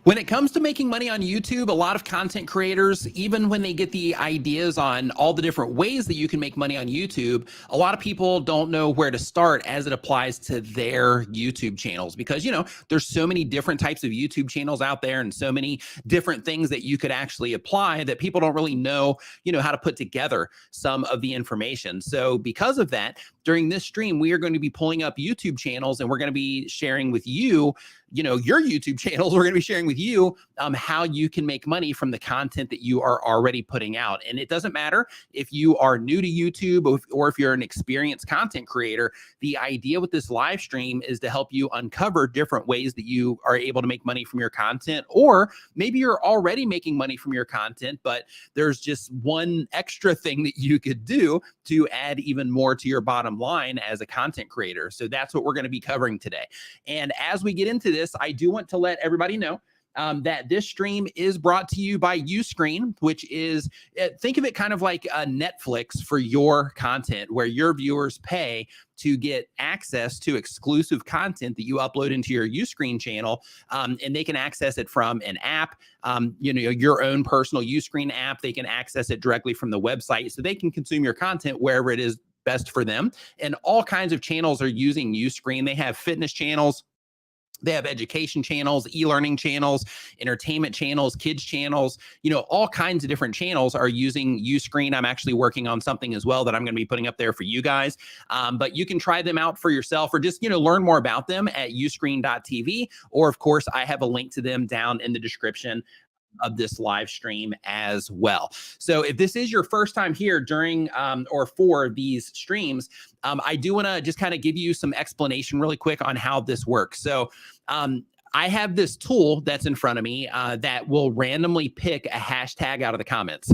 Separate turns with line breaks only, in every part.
When it comes to making money on YouTube, a lot of content creators, even when they get the ideas on all the different ways that you can make money on YouTube, a lot of people don't know where to start as it applies to their YouTube channels because, there's so many different types of YouTube channels out there and so many different things that you could actually apply that people don't really know, how to put together some of the information. So because of that, during this stream, we are going to be pulling up YouTube channels and we're going to be sharing with you, your YouTube channels. We're going to be sharing with you how you can make money from the content that you are already putting out. And it doesn't matter if you are new to YouTube or if you're an experienced content creator. The idea with this live stream is to help you uncover different ways that you are able to make money from your content, or maybe you're already making money from your content, but there's just one extra thing that you could do to add even more to your bottom line as a content creator. So that's what we're going to be covering today. And as we get into this, I do want to let everybody know that this stream is brought to you by Uscreen, which is, think of it kind of like a Netflix for your content, where your viewers pay to get access to exclusive content that you upload into your Uscreen channel, and they can access it from an app, your own personal Uscreen app. They can access it directly from the website, so they can consume your content wherever it is best for them. And all kinds of channels are using Uscreen. They have fitness channels. They have education channels, e-learning channels, entertainment channels, kids channels, all kinds of different channels are using Uscreen. I'm actually working on something as well that I'm going to be putting up there for you guys. But you can try them out for yourself or just, learn more about them at uscreen.tv. Or of course, I have a link to them down in the description of this live stream as well. So if this is your first time here during or for these streams, I do want to just kind of give you some explanation really quick on how this works. So I have this tool that's in front of me that will randomly pick a hashtag out of the comments.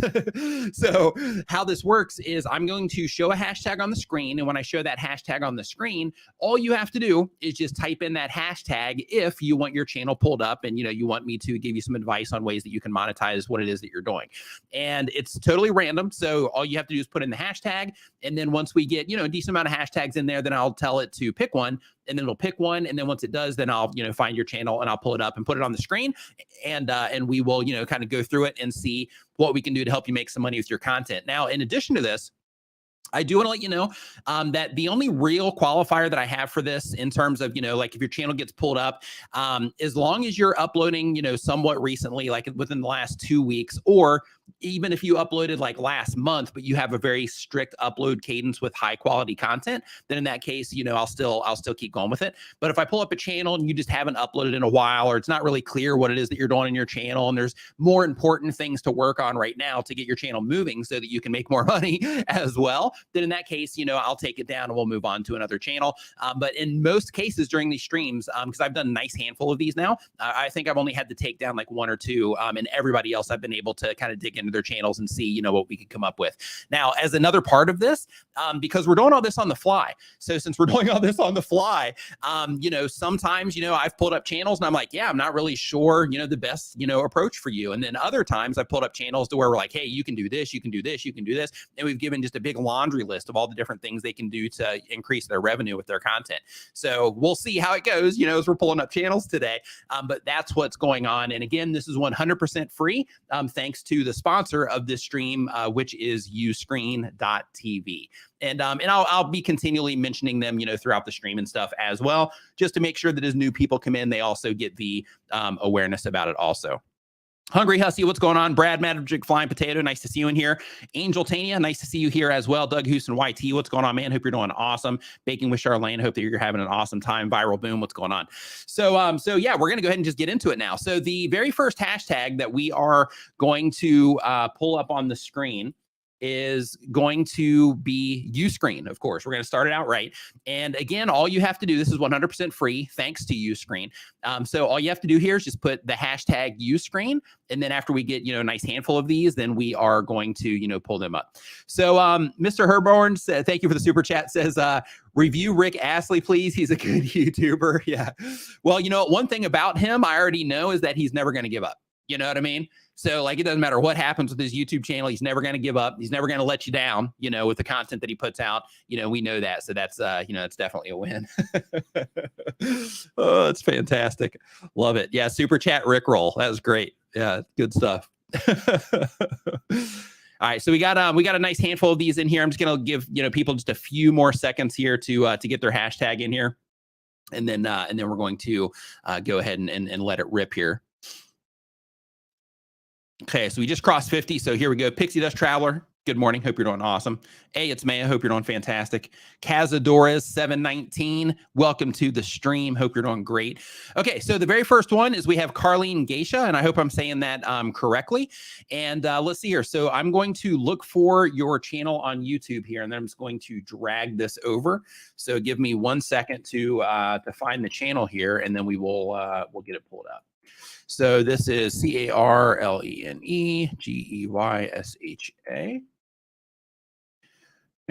So how this works is I'm going to show a hashtag on the screen. And when I show that hashtag on the screen, all you have to do is just type in that hashtag if you want your channel pulled up and, you want me to give you some advice on ways that you can monetize what it is that you're doing. And it's totally random. So all you have to do is put in the hashtag. And then once we get, a decent amount of hashtags in there, then I'll tell it to pick one. And then it'll pick one. And then once it does, then I'll, find your channel and I'll pull it up and put it on the screen. And we will, kind of go through it and see what we can do to help you make some money with your content. Now, in addition to this, I do want to let you know that the only real qualifier that I have for this in terms of, like if your channel gets pulled up, as long as you're uploading, somewhat recently, like within the last 2 weeks, or even if you uploaded like last month, but you have a very strict upload cadence with high quality content, then in that case, I'll still keep going with it. But if I pull up a channel and you just haven't uploaded in a while, or it's not really clear what it is that you're doing in your channel, and there's more important things to work on right now to get your channel moving so that you can make more money as well, then in that case, I'll take it down and we'll move on to another channel. But in most cases during these streams, because I've done a nice handful of these now, I think I've only had to take down like one or two, and everybody else I've been able to kind of dig into their channels and see, what we could come up with. Now, as another part of this, because we're doing all this on the fly. So since we're doing all this on the fly, sometimes, I've pulled up channels and I'm like, yeah, I'm not really sure, the best, approach for you. And then other times I've pulled up channels to where we're like, hey, you can do this, you can do this, you can do this. And we've given just a big laundry list of all the different things they can do to increase their revenue with their content. So we'll see how it goes, as we're pulling up channels today. But that's what's going on. And again, this is 100% free, thanks to the sponsor of this stream, which is uscreen.tv. And I'll be continually mentioning them, throughout the stream and stuff as well, just to make sure that as new people come in, they also get the awareness about it also. Hungry Hussy, what's going on? Brad Magic Flying Potato, nice to see you in here. Angel Tania, nice to see you here as well. Doug Houston YT, what's going on, man? Hope you're doing awesome. Baking with Charlene, hope that you're having an awesome time. Viral Boom, what's going on? So yeah, we're gonna go ahead and just get into it now. So the very first hashtag that we are going to pull up on the screen is going to be Uscreen. Of course, we're going to start it out right. And again, all you have to do, this is 100% free, thanks to Uscreen. So all you have to do here is just put the hashtag Uscreen. And then after we get, a nice handful of these, then we are going to, pull them up. So Mr. Herborn said, thank you for the super chat, says, review Rick Astley, please. He's a good YouTuber. Yeah. Well, one thing about him, I already know is that he's never going to give up. You know what I mean? So like, it doesn't matter what happens with his YouTube channel. He's never going to give up. He's never going to let you down, you know, with the content that he puts out. You know, we know that. So that's, you know, it's definitely a win. Oh, it's fantastic. Love it. Yeah. Super chat Rickroll. That was great. Yeah. Good stuff. All right, so we got a nice handful of these in here. I'm just gonna give, you know, people just a few more seconds here to get their hashtag in here, and then we're going to go ahead and let it rip here. Okay, so we just crossed 50. So here we go. Pixie Dust Traveler. Good morning. Hope you're doing awesome. Hey, it's Maya. Hope you're doing fantastic. Cazadores 719. Welcome to the stream. Hope you're doing great. Okay, so the very first one is we have Carlene Geisha, and I hope I'm saying that correctly. And let's see here. So I'm going to look for your channel on YouTube here, and then I'm just going to drag this over. So give me 1 second to find the channel here, and then we'll get it pulled up. So this is CarleneGeysha.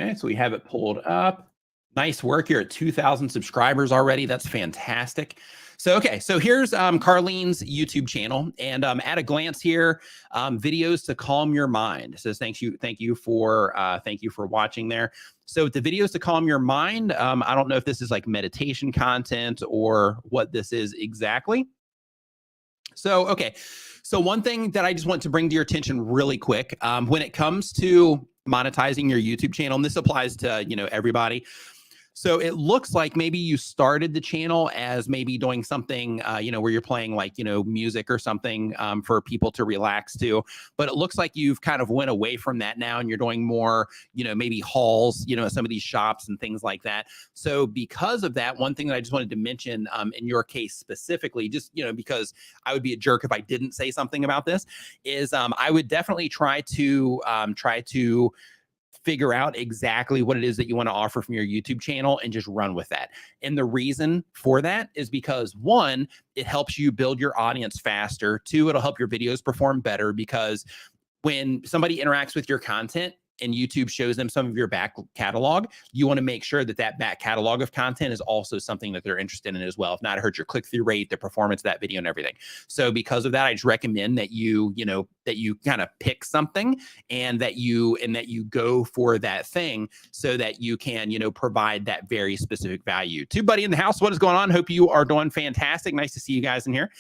Okay, so we have it pulled up. Nice work here at 2,000 subscribers already. That's fantastic. So, okay, so here's Carlene's YouTube channel. And at a glance here, videos to calm your mind. It says, thank you for watching there. So with the videos to calm your mind, I don't know if this is like meditation content or what this is exactly. So, okay. So one thing that I just want to bring to your attention really quick, when it comes to monetizing your YouTube channel, and this applies to, you know, everybody. So it looks like maybe you started the channel as maybe doing something, you know, where you're playing like, you know, music or something for people to relax to. But it looks like you've kind of went away from that now and you're doing more, you know, maybe hauls, you know, some of these shops and things like that. So because of that, one thing that I just wanted to mention in your case specifically, just, you know, because I would be a jerk if I didn't say something about this, is I would definitely try to figure out exactly what it is that you want to offer from your YouTube channel and just run with that. And the reason for that is because, one, it helps you build your audience faster. Two, it'll help your videos perform better, because when somebody interacts with your content and YouTube shows them some of your back catalog, you want to make sure that that back catalog of content is also something that they're interested in as well. If not, it hurts your click-through rate, the performance of that video and everything. So because of that, I just recommend that you kind of pick something and that you go for that thing so that you can, you know, provide that very specific value. To Buddy in the house, what is going on? Hope you are doing fantastic. Nice to see you guys in here.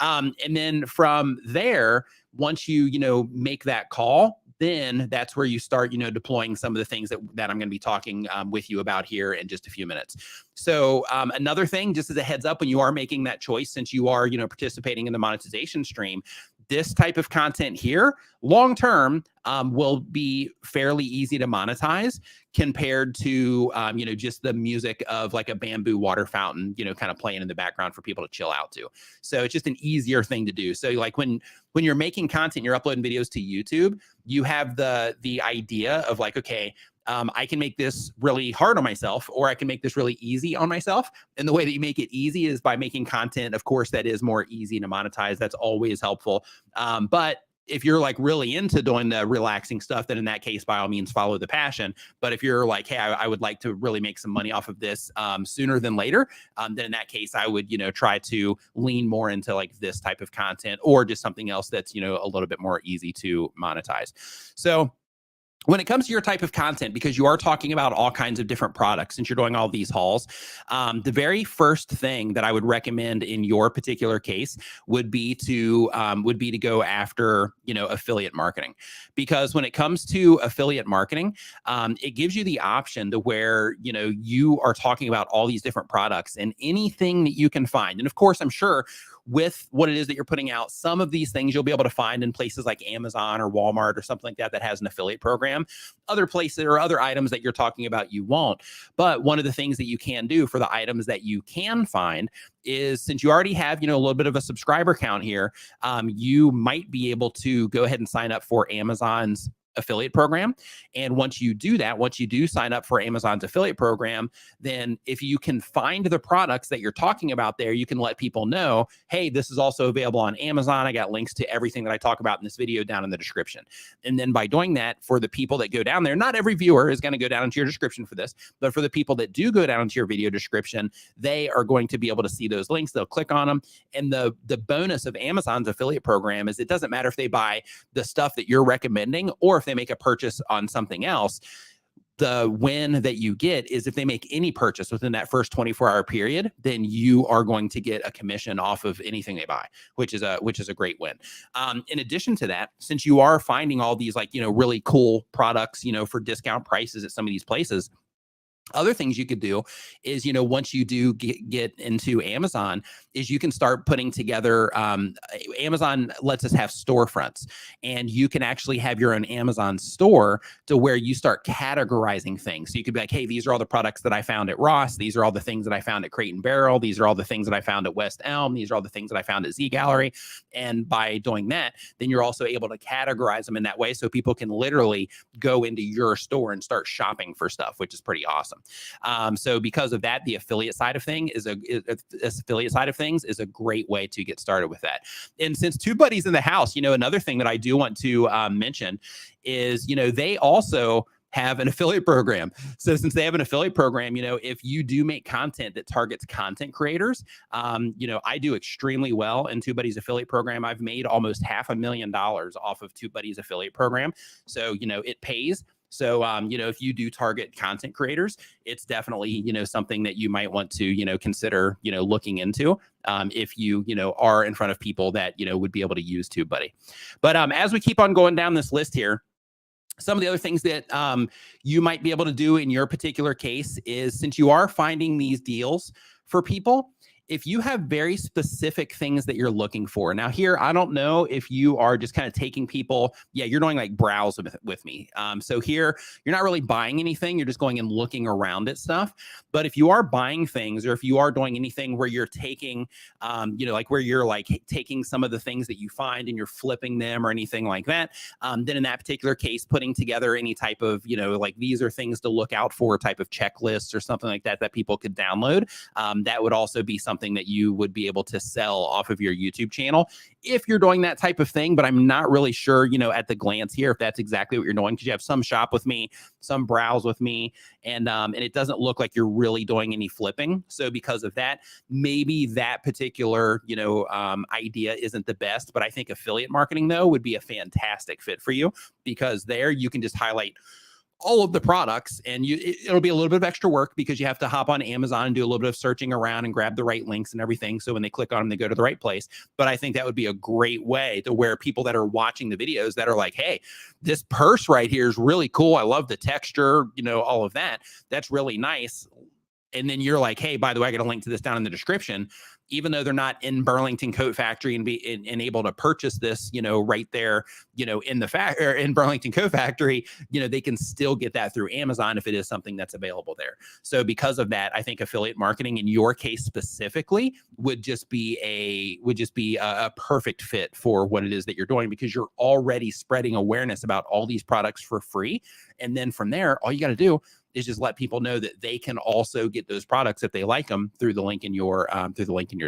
And then from there, once you know, make that call, then that's where you start, you know, deploying some of the things that I'm going to be talking with you about here in just a few minutes. So another thing, just as a heads up, when you are making that choice, since you are, you know, participating in the monetization stream, this type of content here, long term, will be fairly easy to monetize compared to, you know, just the music of like a bamboo water fountain, you know, kind of playing in the background for people to chill out to. So it's just an easier thing to do. So like when you're making content, you're uploading videos to YouTube, you have the idea of like, okay, I can make this really hard on myself, or I can make this really easy on myself. And the way that you make it easy is by making content, of course, that is more easy to monetize. That's always helpful. But if you're like really into doing the relaxing stuff, then in that case, by all means, follow the passion. But if you're like, hey, I would like to really make some money off of this sooner than later, then in that case, I would, you know, try to lean more into like this type of content or just something else that's, you know, a little bit more easy to monetize. So when it comes to your type of content, because you are talking about all kinds of different products, since you're doing all these hauls, the very first thing that I would recommend in your particular case would be to go after, you know, affiliate marketing. Because when it comes to affiliate marketing, it gives you the option to where, you know, you are talking about all these different products and anything that you can find. And of course, I'm sure with what it is that you're putting out, some of these things you'll be able to find in places like Amazon or Walmart or something like that has an affiliate program. Other places or other items that you're talking about, you won't. But one of the things that you can do for the items that you can find is, since you already have, you know, a little bit of a subscriber count here, you might be able to go ahead and sign up for Amazon's affiliate program. And once you do that, once you do sign up for Amazon's affiliate program, then if you can find the products that you're talking about there, you can let people know, hey, this is also available on Amazon. I got links to everything that I talk about in this video down in the description. And then by doing that, for the people that go down there, not every viewer is going to go down into your description for this, but for the people that do go down into your video description, they are going to be able to see those links. They'll click on them. And the bonus of Amazon's affiliate program is it doesn't matter if they buy the stuff that you're recommending or if they make a purchase on something else. The win that you get is if they make any purchase within that first 24-hour period, then you are going to get a commission off of anything they buy, which is a great win. In addition to that, since you are finding all these really cool products, for discount prices at some of these places, other things you could do is, once you do get into Amazon, is you can start putting together, Amazon lets us have storefronts, and you can actually have your own Amazon store to where you start categorizing things. So you could be like, hey, these are all the products that I found at Ross. These are all the things that I found at Crate and Barrel. These are all the things that I found at West Elm. These are all the things that I found at Z Gallery. And by doing that, then you're also able to categorize them in that way. So people can literally go into your store and start shopping for stuff, which is pretty awesome. So because of that, the affiliate side of things is a great way to get started with that. And since TubeBuddy's in the house, another thing that I do want to mention is, they also have an affiliate program. So since they have an affiliate program, if you do make content that targets content creators, I do extremely well in TubeBuddy's affiliate program. I've made almost $500,000 off of TubeBuddy's affiliate program. So, it pays. So, if you do target content creators, it's definitely, something that you might want to, consider, looking into, if you, are in front of people that, would be able to use TubeBuddy. But as we keep on going down this list here, some of the other things that you might be able to do in your particular case is, since you are finding these deals for people, if you have very specific things that you're looking for. Now here, I don't know if you are just kind of taking people, you're doing like browse with me. So here, you're not really buying anything. You're just going and looking around at stuff. But if you are buying things, or if you are doing anything where you're taking, where you're like taking some of the things that you find and you're flipping them or anything like that, then in that particular case, putting together any type of, these are things to look out for type of checklists or something like that people could download, that would also be something that you would be able to sell off of your YouTube channel if you're doing that type of thing. But I'm not really sure, at the glance here, if that's exactly what you're doing, because you have some shop with me, some browse with me, and it doesn't look like you're really doing any flipping. So because of that, maybe that particular, idea isn't the best. But I think affiliate marketing, though, would be a fantastic fit for you, because there you can just highlight all of the products, and it'll be a little bit of extra work because you have to hop on Amazon and do a little bit of searching around and grab the right links and everything. So when they click on them, they go to the right place. But I think that would be a great way to where people that are watching the videos that are like, hey, this purse right here is really cool. I love the texture, all of that. That's really nice. And then you're like, hey, by the way, I got a link to this down in the description. Even though they're not in Burlington Coat Factory and able to purchase this, right there, in the in Burlington Coat Factory, they can still get that through Amazon if it is something that's available there. So because of that, I think affiliate marketing in your case specifically would just be a perfect fit for what it is that you're doing, because you're already spreading awareness about all these products for free. And then from there, all you got to do is just let people know that they can also get those products if they like them through the link in your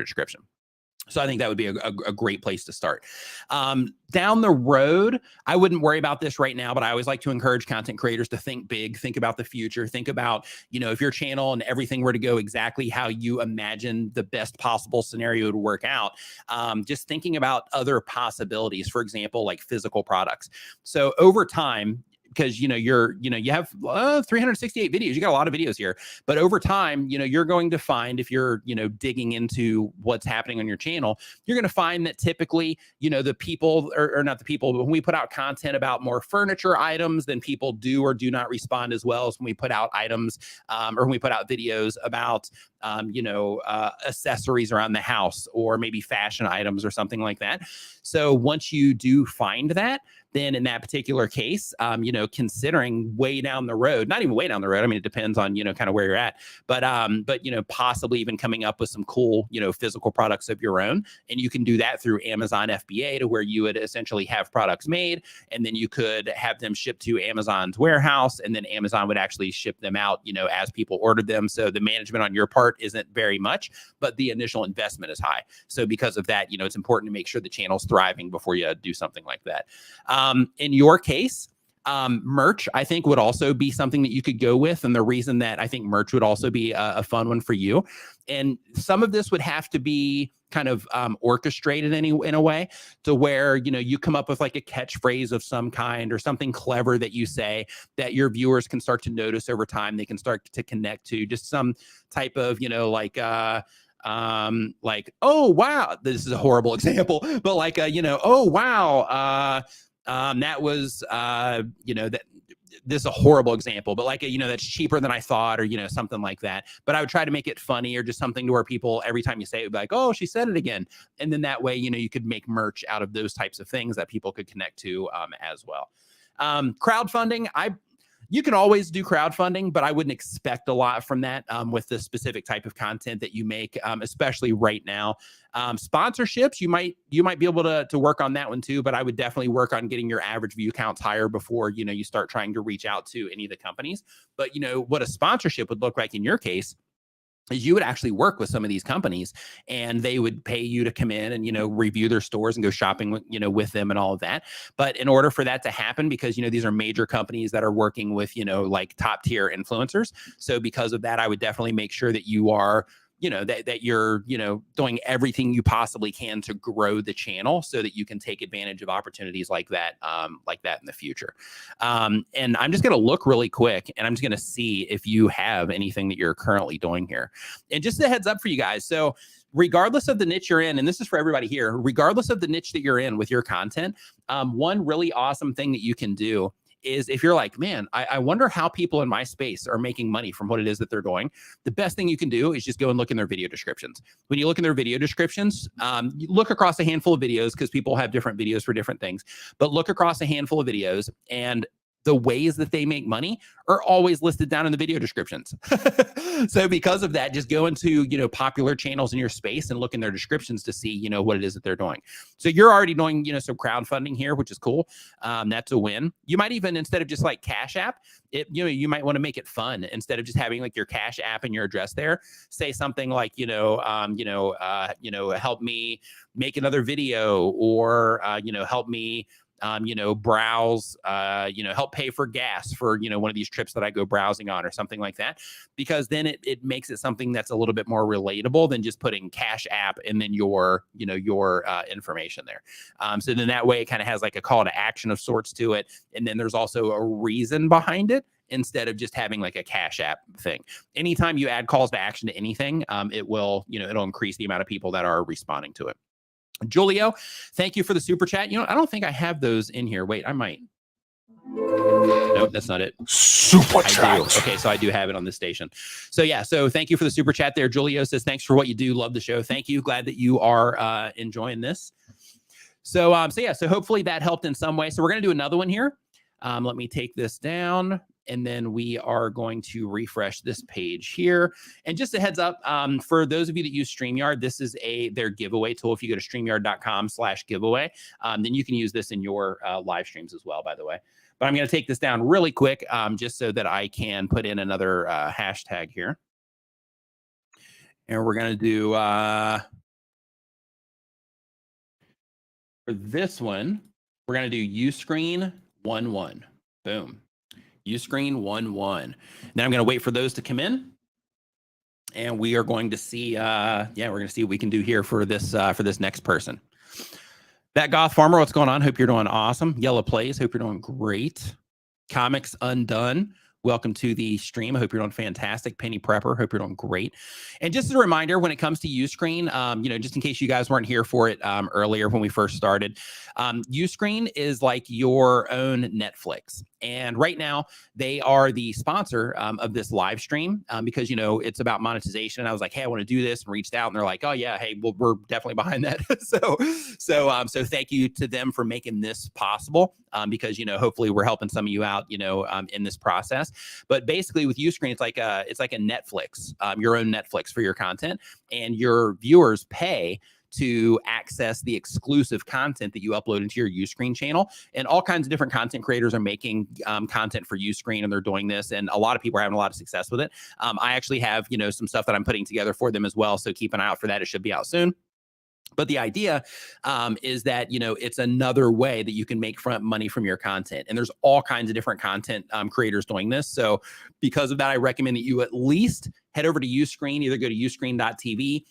description. So I think that would be a great place to start. Down the road, I wouldn't worry about this right now, but I always like to encourage content creators to think big, think about the future, think about, if your channel and everything were to go exactly how you imagine the best possible scenario to work out, just thinking about other possibilities, for example, like physical products. So over time, because, you have 368 videos, you got a lot of videos here, but over time, you're going to find, if you're, digging into what's happening on your channel, you're going to find that typically, the people or not the people, but when we put out content about more furniture items, then people do or do not respond as well as when we put out items, or when we put out videos about, accessories around the house, or maybe fashion items or something like that. So once you do find that, then in that particular case, considering way down the road, not even way down the road. I mean, it depends on, kind of where you're at, but possibly even coming up with some cool, physical products of your own. And you can do that through Amazon FBA, to where you would essentially have products made, and then you could have them shipped to Amazon's warehouse, and then Amazon would actually ship them out, as people ordered them. So the management on your part isn't very much, but the initial investment is high. So because of that, it's important to make sure the channel's thriving before you do something like that. In your case, merch, I think, would also be something that you could go with. And the reason that I think merch would also be a fun one for you, and some of this would have to be kind of orchestrated in a way to where, you come up with like a catchphrase of some kind or something clever that you say that your viewers can start to notice over time. They can start to connect to just some type of, oh, wow, this is a horrible example, but like, oh, wow, that was, that this is a horrible example, but like, that's cheaper than I thought, or, something like that. But I would try to make it funny, or just something to where people, every time you say it, would be like, oh, she said it again. And then that way, you could make merch out of those types of things that people could connect to as well. Crowdfunding, you can always do crowdfunding, but I wouldn't expect a lot from that with the specific type of content that you make, especially right now. Sponsorships, you might be able to work on that one too, but I would definitely work on getting your average view counts higher before, you start trying to reach out to any of the companies. But, what a sponsorship would look like in your case is you would actually work with some of these companies, and they would pay you to come in and, review their stores and go shopping with, with them and all of that. But in order for that to happen, because, these are major companies that are working with, like top tier influencers. So because of that, I would definitely make sure that you are, that you're, doing everything you possibly can to grow the channel so that you can take advantage of opportunities like that in the future. And I'm just going to look really quick, and I'm just going to see if you have anything that you're currently doing here. And just a heads up for you guys. So regardless of the niche you're in, and this is for everybody here, regardless of the niche that you're in with your content, one really awesome thing that you can do is, if you're like, man, I wonder how people in my space are making money from what it is that they're doing, the best thing you can do is just go and look in their video descriptions. When you look in their video descriptions, you look across a handful of videos, because people have different videos for different things, but look across a handful of videos, and the ways that they make money are always listed down in the video descriptions. So because of that, just go into, popular channels in your space and look in their descriptions to see, what it is that they're doing. So you're already doing, some crowdfunding here, which is cool. That's a win. You might even, instead of just like Cash App, you might want to make it fun. Instead of just having like your Cash App and your address there, say something like, help me make another video, or, help me, browse, help pay for gas for, one of these trips that I go browsing on, or something like that, because then it makes it something that's a little bit more relatable than just putting Cash App and then your information there. So then that way it kind of has like a call to action of sorts to it. And then there's also a reason behind it, instead of just having like a Cash App thing. Anytime you add calls to action to anything, it will, it'll increase the amount of people that are responding to it. Julio, thank you for the super chat. I don't think I have those in here. Wait, I might. Nope, that's not it.
Super chat.
Okay, so I do have it on this station. So yeah, so thank you for the super chat there. Julio says, thanks for what you do. Love the show. Thank you. Glad that you are enjoying this. So hopefully that helped in some way. So we're going to do another one here. Let me take this down, and then we are going to refresh this page here. And just a heads up, for those of you that use StreamYard, this is their giveaway tool. If you go to StreamYard.com/giveaway, then you can use this in your live streams as well, by the way. But I'm going to take this down really quick, just so that I can put in another hashtag here. And we're going to do, for this one, we're going to do Uscreen 11. Boom. Uscreen 11. Then I'm going to wait for those to come in, and we are going to see, we're going to see what we can do here for this next person. That Goth Farmer, what's going on? Hope you're doing awesome. Yellow Plays, hope you're doing great. Comics Undone, welcome to the stream. I hope you're doing fantastic. Penny Prepper, hope you're doing great. And just as a reminder, when it comes to Uscreen, just in case you guys weren't here for it earlier when we first started, Uscreen is like your own Netflix. And right now, they are the sponsor of this live stream because, you know, it's about monetization. And I was like, hey, I want to do this, and reached out, and they're like, oh yeah, hey, well, we're definitely behind that. So thank you to them for making this possible because, you know, hopefully we're helping some of you out, you know, in this process. But basically with Uscreen, it's like a Netflix, your own Netflix for your content, and your viewers pay to access the exclusive content that you upload into your Uscreen channel. And all kinds of different content creators are making content for Uscreen, and they're doing this. And a lot of people are having a lot of success with it. I actually have, you know, some stuff that I'm putting together for them as well. So keep an eye out for that. It should be out soon. But the idea is that, you know, it's another way that you can make money from your content. And there's all kinds of different content creators doing this. So because of that, I recommend that you at least head over to Uscreen, either go to uscreen.tv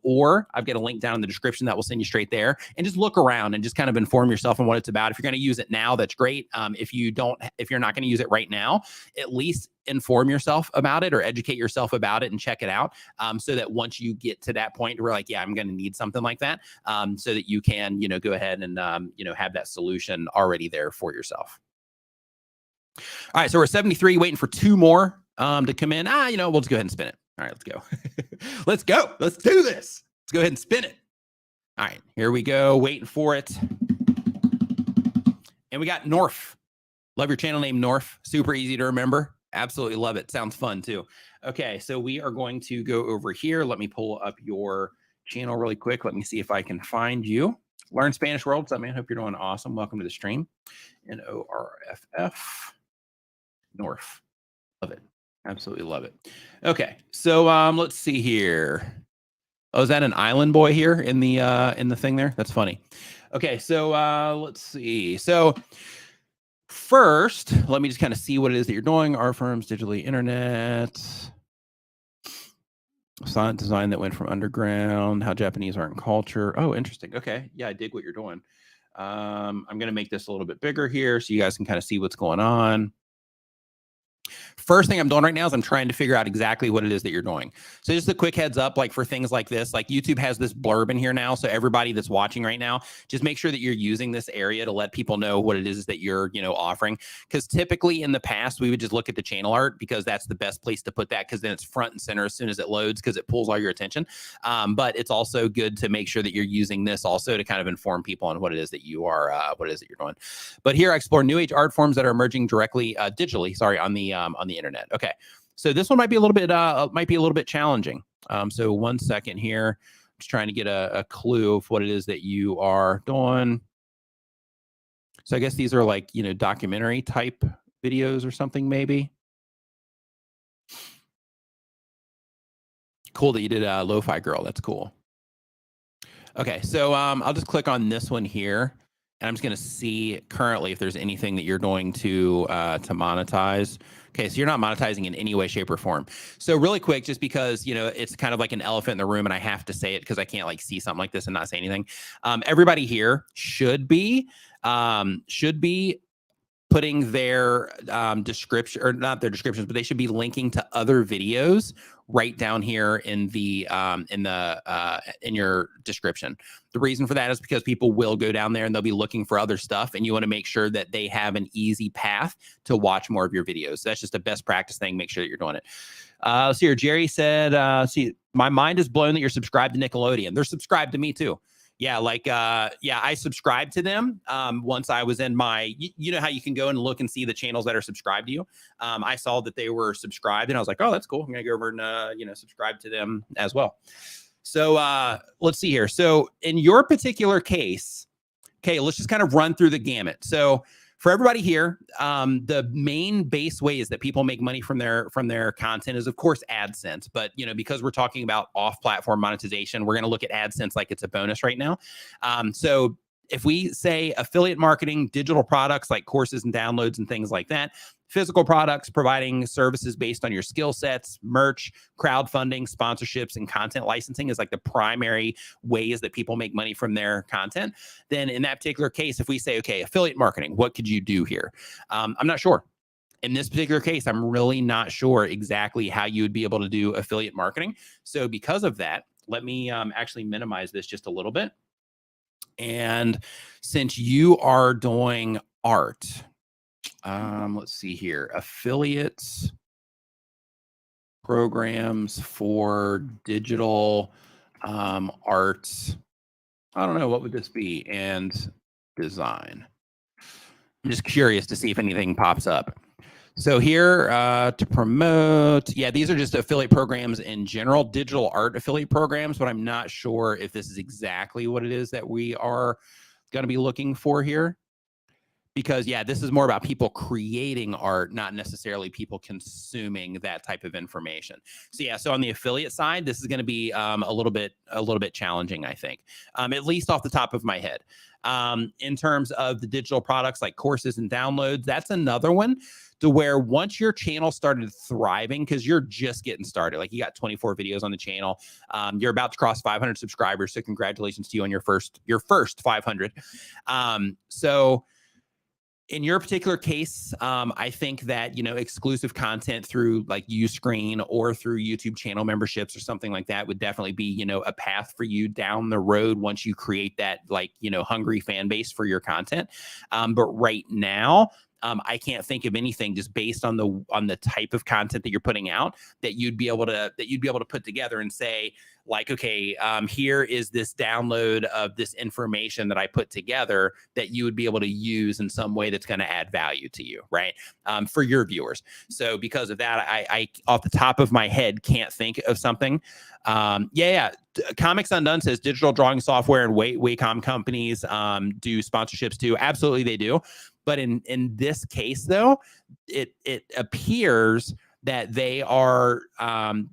or I've got a link down in the description that will send you straight there, and just look around and just kind of inform yourself on what it's about. If you're going to use it now, that's great. If you're not going to use it right now, at least inform yourself about it or educate yourself about it and check it out so that once you get to that point where like, yeah, I'm going to need something like that so that you can, you know, go ahead and, you know, have that solution already there for yourself. All right. So we're 73 waiting for 2 more to come in. You know, we'll just go ahead and spin it. All right, let's go. Let's go. Let's do this. Let's go ahead and spin it. All right, here we go. Waiting for it. And we got North. Love your channel name, North. Super easy to remember. Absolutely love it. Sounds fun too. Okay, so we are going to go over here. Let me pull up your channel really quick. Let me see if I can find you. Learn Spanish World. What's up, man? Hope you're doing awesome. Welcome to the stream. Norff. North. Love it. Absolutely love it. Okay, so let's see here. Oh, is that an island boy here in the thing there? That's funny. Okay, so let's see. So first, let me just kind of see what it is that you're doing. Our firm's digitally internet. Silent design that went from underground. How Japanese art and culture. Oh, interesting. Okay, yeah, I dig what you're doing. I'm going to make this a little bit bigger here so you guys can kind of see what's going on. First thing I'm doing right now is I'm trying to figure out exactly what it is that you're doing. So just a quick heads up, like for things like this, like YouTube has this blurb in here now. So everybody that's watching right now, just make sure that you're using this area to let people know what it is that you're, you know, offering. Because typically in the past, we would just look at the channel art because that's the best place to put that, because then it's front and center as soon as it loads because it pulls all your attention. But it's also good to make sure that you're using this also to kind of inform people on what it is that you are, what it is that you're doing. But here I explore new age art forms that are emerging directly, digitally, sorry, on the internet. Okay, so this one might be a little bit challenging. So 1 second here, I'm just trying to get a clue of what it is that you are doing. So I guess these are like, you know, documentary type videos or something, maybe. Cool that you did a Lo-Fi Girl. That's cool. Okay, so I'll just click on this one here, and I'm just going to see currently if there's anything that you're doing to monetize. Okay, so you're not monetizing in any way, shape, or form. So really quick, just because, you know, it's kind of like an elephant in the room, and I have to say it because I can't like see something like this and not say anything. Everybody here should be putting their description, or not their descriptions, but they should be linking to other videos right down here in the in your description. The reason for that is because people will go down there and they'll be looking for other stuff, and you want to make sure that they have an easy path to watch more of your videos. So that's just a best practice thing. Make sure that you're doing it. So here, Jerry said, see, my mind is blown that you're subscribed to Nickelodeon. They're subscribed to me too. Yeah, like, yeah, I subscribed to them once I was in my, you know how you can go and look and see the channels that are subscribed to you. I saw that they were subscribed, and I was like, oh, that's cool. I'm going to go over and, you know, subscribe to them as well. So let's see here. So in your particular case, okay, let's just kind of run through the gamut. So for everybody here, the main base ways that people make money from their content is, of course, AdSense. But, you know, because we're talking about off-platform monetization, we're going to look at AdSense like it's a bonus right now. So if we say affiliate marketing, digital products like courses and downloads and things like that, physical products, providing services based on your skill sets, merch, crowdfunding, sponsorships, and content licensing is like the primary ways that people make money from their content. Then in that particular case, if we say, okay, affiliate marketing, what could you do here? I'm not sure. In this particular case, I'm really not sure exactly how you would be able to do affiliate marketing. So because of that, let me actually minimize this just a little bit. And since you are doing art, Let's see here. Affiliates programs for digital arts. I don't know, what would this be? And design. I'm just curious to see if anything pops up. So here to promote, yeah, these are just affiliate programs in general, digital art affiliate programs, but I'm not sure if this is exactly what it is that we are going to be looking for here. Because, yeah, this is more about people creating art, not necessarily people consuming that type of information. So, yeah, so on the affiliate side, this is going to be a little bit challenging, I think, at least off the top of my head. In terms of the digital products like courses and downloads, that's another one to where once your channel started thriving, because you're just getting started, like you got 24 videos on the channel, you're about to cross 500 subscribers. So congratulations to you on your first 500. So in your particular case, I think that, exclusive content through like Uscreen or through YouTube channel memberships or something like that would definitely be, a path for you down the road once you create that, like, hungry fan base for your content. But right now, I can't think of anything just based on the type of content that you're putting out that you'd be able to put together and say, like, okay, here is this download of this information that I put together that you would be able to use in some way that's going to add value to you, right? For your viewers. So because of that, I off the top of my head can't think of something. Comics Undone says digital drawing software and Wacom companies do sponsorships too. Absolutely, they do. But in this case, though, it appears that they are I'm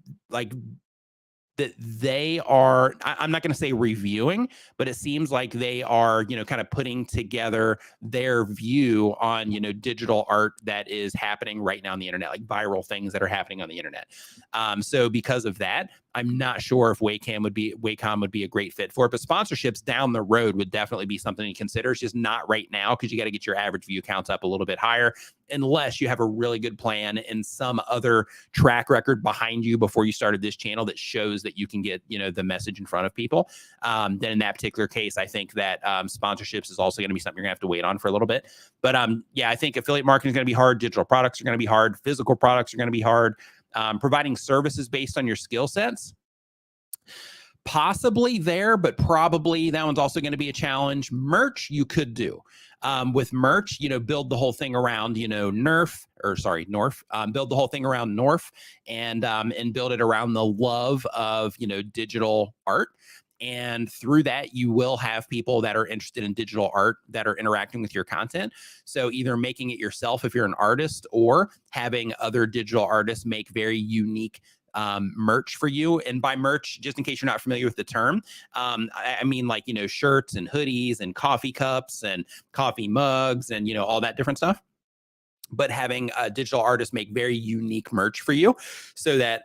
not going to say reviewing, but it seems like they are, kind of putting together their view on, digital art that is happening right now on the internet, like viral things that are happening on the internet. So because of that, I'm not sure if Wacom would be a great fit for it, but sponsorships down the road would definitely be something to consider. It's just not right now because you got to get your average view counts up a little bit higher, unless you have a really good plan and some other track record behind you before you started this channel that shows that you can get, the message in front of people. Then in that particular case, I think that sponsorships is also going to be something you're going to have to wait on for a little bit. But I think affiliate marketing is going to be hard. Digital products are going to be hard. Physical products are going to be hard. Providing services based on your skill sets, possibly there, but probably that one's also going to be a challenge. Merch you could do. With merch, build the whole thing around, North, build the whole thing around North and build it around the love of, digital art. And through that, you will have people that are interested in digital art that are interacting with your content. So either making it yourself if you're an artist, or having other digital artists make very unique merch for you. And by merch, just in case you're not familiar with the term, I mean, like, shirts and hoodies and coffee cups and coffee mugs and, all that different stuff. But having digital artists make very unique merch for you so that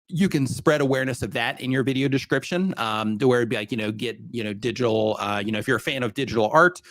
you can spread awareness of that in your video description, to where it'd be like, get, digital, if you're a fan of digital art,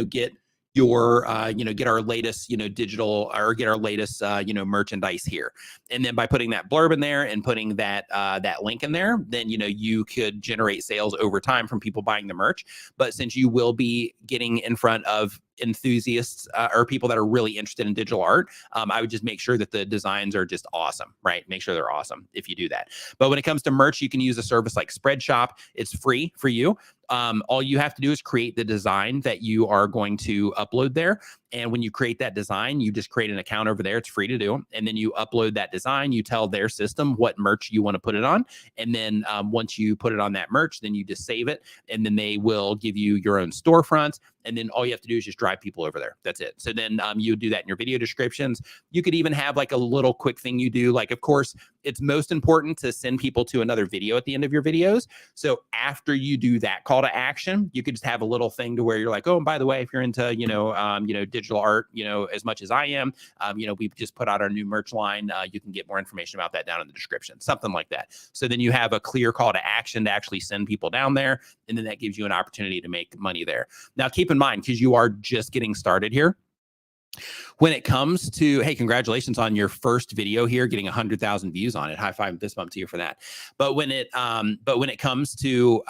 get your, get our latest, digital, or get our latest, merchandise here. And then by putting that blurb in there and putting that link in there, then, you could generate sales over time from people buying the merch. But since you will be getting in front of enthusiasts or people that are really interested in digital art, I would just make sure that the designs are just awesome, right? Make sure they're awesome if you do that. But when it comes to merch, you can use a service like Spreadshop. It's free for you. All you have to do is create the design that you are going to upload there. And when you create that design, you just create an account over there. It's free to do. And then you upload that design. You tell their system what merch you want to put it on. And then once you put it on that merch, then you just save it. And then they will give you your own storefront. And then all you have to do is just drive people over there. That's it. So then you do that in your video descriptions. You could even have like a little quick thing you do. Like, of course, it's most important to send people to another video at the end of your videos. So after you do that call to action, you could just have a little thing to where you're like, oh, and by the way, if you're into, digital art, as much as I am, we just put out our new merch line. You can get more information about that down in the description, something like that. So then you have a clear call to action to actually send people down there. And then that gives you an opportunity to make money there. Now, keep in mind, because you are just getting started here, when it comes to, hey, congratulations on your first video here, getting 100,000 views on it. High five and fist bump to you for that. But when it comes to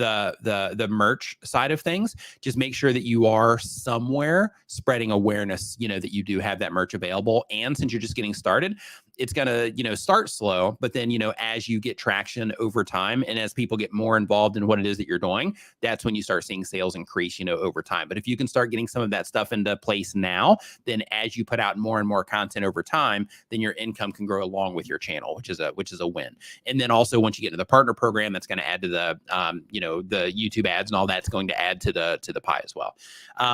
the merch side of things, just make sure that you are somewhere spreading awareness, that you do have that merch available. And since you're just getting started, it's going to, start slow, but then, as you get traction over time and as people get more involved in what it is that you're doing, that's when you start seeing sales increase, over time. But if you can start getting some of that stuff into place now, then as you put out more and more content over time, then your income can grow along with your channel, which is a win. And then also once you get into the partner program, that's going to add to the, the YouTube ads and all that's going to add to the pie as well.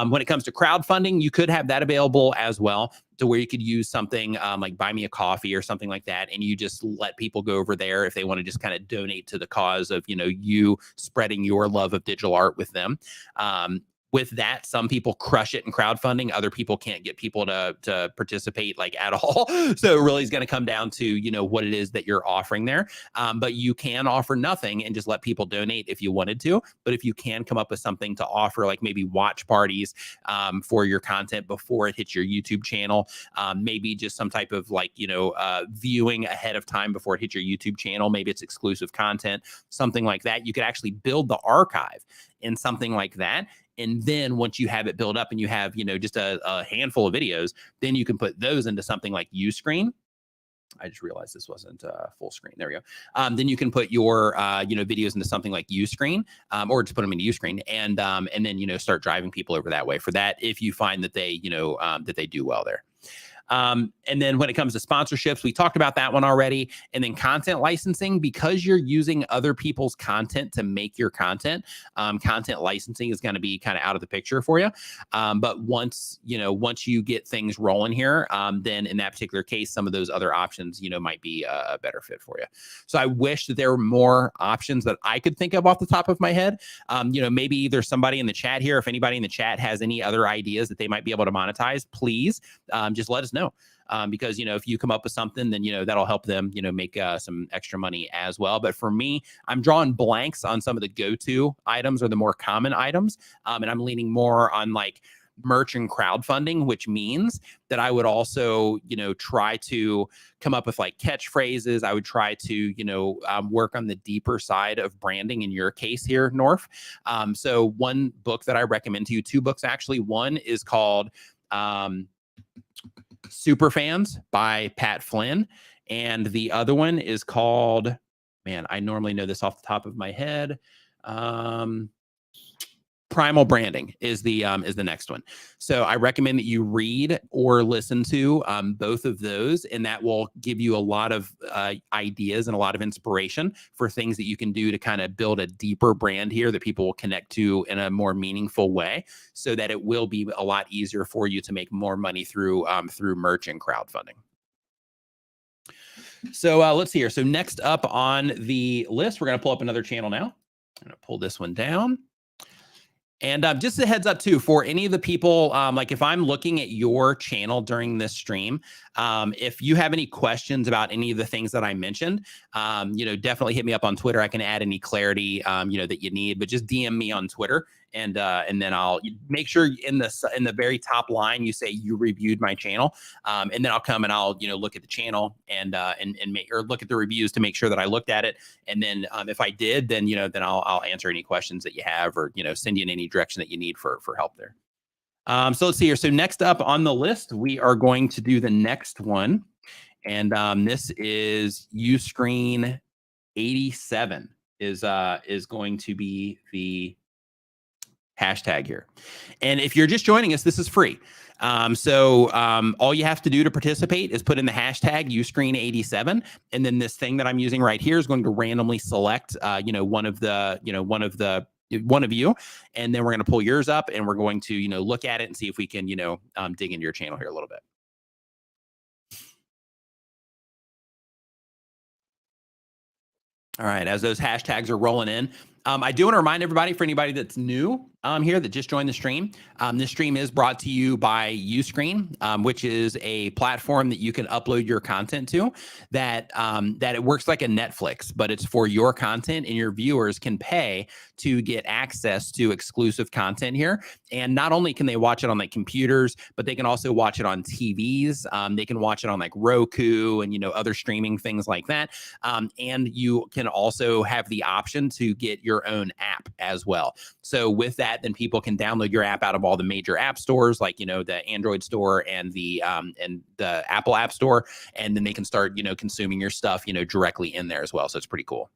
When it comes to crowdfunding, you could have that available as well, to where you could use something like Buy Me a Coffee or something like that. And you just let people go over there if they want to just kind of donate to the cause of, you spreading your love of digital art with them. With that, some people crush it in crowdfunding. Other people can't get people to participate like at all. So it really is going to come down to, what it is that you're offering there. But you can offer nothing and just let people donate if you wanted to. But if you can come up with something to offer, like maybe watch parties for your content before it hits your YouTube channel, maybe just some type of like, viewing ahead of time before it hits your YouTube channel. Maybe it's exclusive content, something like that. You could actually build the archive in something like that. And then once you have it built up and you have, just a handful of videos, then you can put those into something like Uscreen. I just realized this wasn't full screen. There we go. Then you can put your, videos into something like Uscreen, or just put them into Uscreen, and then, start driving people over that way for that, if you find that they, that they do well there. And then when it comes to sponsorships, we talked about that one already. And then content licensing, because you're using other people's content to make your content, content licensing is going to be kind of out of the picture for you. But once you get things rolling here, then in that particular case, some of those other options, might be a better fit for you. So I wish that there were more options that I could think of off the top of my head. Maybe there's somebody in the chat here. If anybody in the chat has any other ideas that they might be able to monetize, please just let us know. Because, if you come up with something, then, that'll help them, make some extra money as well. But for me, I'm drawing blanks on some of the go-to items or the more common items. And I'm leaning more on like merch and crowdfunding, which means that I would also, try to come up with like catchphrases. I would try to, work on the deeper side of branding in your case here, North. So one book that I recommend to you, two books actually. One is called Superfans by Pat Flynn. And the other one is called, man, I normally know this off the top of my head. Primal Branding is the next one. So I recommend that you read or listen to both of those, and that will give you a lot of ideas and a lot of inspiration for things that you can do to kind of build a deeper brand here that people will connect to in a more meaningful way, so that it will be a lot easier for you to make more money through merch and crowdfunding. So let's see here. So next up on the list, we're going to pull up another channel now. I'm going to pull this one down. And just a heads up too, for any of the people, like if I'm looking at your channel during this stream, if you have any questions about any of the things that I mentioned, definitely hit me up on Twitter. I can add any clarity, that you need, but just DM me on Twitter. And then I'll make sure in the very top line, you say you reviewed my channel. And then I'll come and I'll, look at the channel and look at the reviews to make sure that I looked at it. And then if I did, then, then I'll answer any questions that you have, or, send you in any direction that you need for help there. So let's see here. So next up on the list, we are going to do the next one. And this is Uscreen 87 is going to be the hashtag here. And if you're just joining us, this is free. So all you have to do to participate is put in the hashtag Uscreen87, and then this thing that I'm using right here is going to randomly select one of you, and then we're going to pull yours up, and we're going to look at it and see if we can dig into your channel here a little bit. All right, as those hashtags are rolling in, I do want to remind everybody, for anybody that's new here that just joined the stream, this stream is brought to you by Uscreen, which is a platform that you can upload your content to, that it works like a Netflix, but it's for your content, and your viewers can pay to get access to exclusive content here. And not only can they watch it on like computers, but they can also watch it on TVs. They can watch it on like Roku and other streaming things like that. And you can also have the option to get your your own app as well. So with that, then people can download your app out of all the major app stores, like, the Android store and the Apple App Store, and then they can start, consuming your stuff, directly in there as well. So it's pretty cool.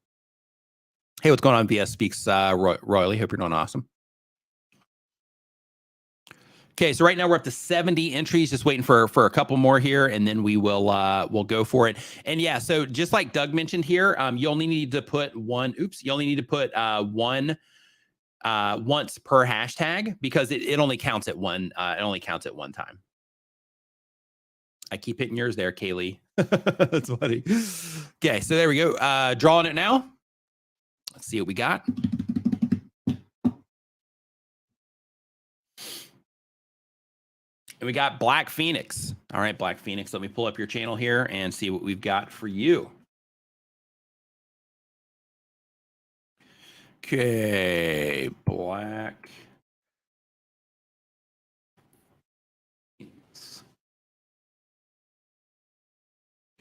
Hey, what's going on? VS Speaks Royally. Hope you're doing awesome. Okay, so right now we're up to 70 entries, just waiting for a couple more here, and then we'll go for it. And yeah, so just like Doug mentioned here, you only need to put one. You only need to put one once per hashtag, because it only counts at one. It only counts at one time. I keep hitting yours there, Kaylee. That's funny. Okay, so there we go. Drawing it now. Let's see what we got. And we got Black Phoenix. All right, Black Phoenix, let me pull up your channel here and see what we've got for you. Okay, Black.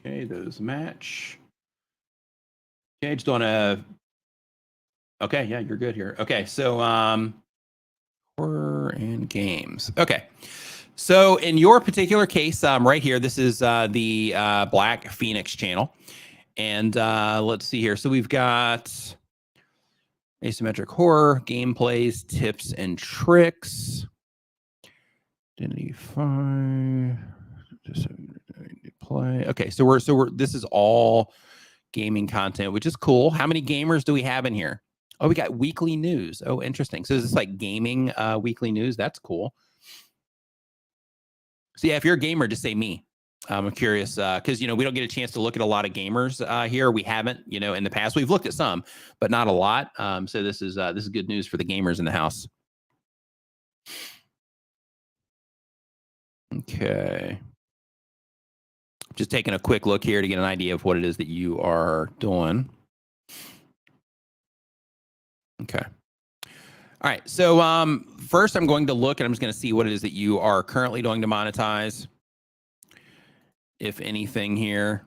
Okay, those match. Okay, just want to. Okay, yeah, you're good here. Okay, so horror and games. Okay. So in your particular case, right here, this is the Black Phoenix channel. And let's see here. So we've got asymmetric horror, gameplays, tips and tricks. Identity 5. Play. Okay, so we're this is all gaming content, which is cool. How many gamers do we have in here? Oh, we got weekly news. Oh, interesting. So is this like gaming weekly news? That's cool. So yeah, if you're a gamer, just say me. I'm curious because we don't get a chance to look at a lot of gamers here. We haven't, in the past. We've looked at some, but not a lot. So this is good news for the gamers in the house. Okay. Just taking a quick look here to get an idea of what it is that you are doing. Okay. All right. So first, I'm going to look and I'm just going to see what it is that you are currently doing to monetize, if anything here.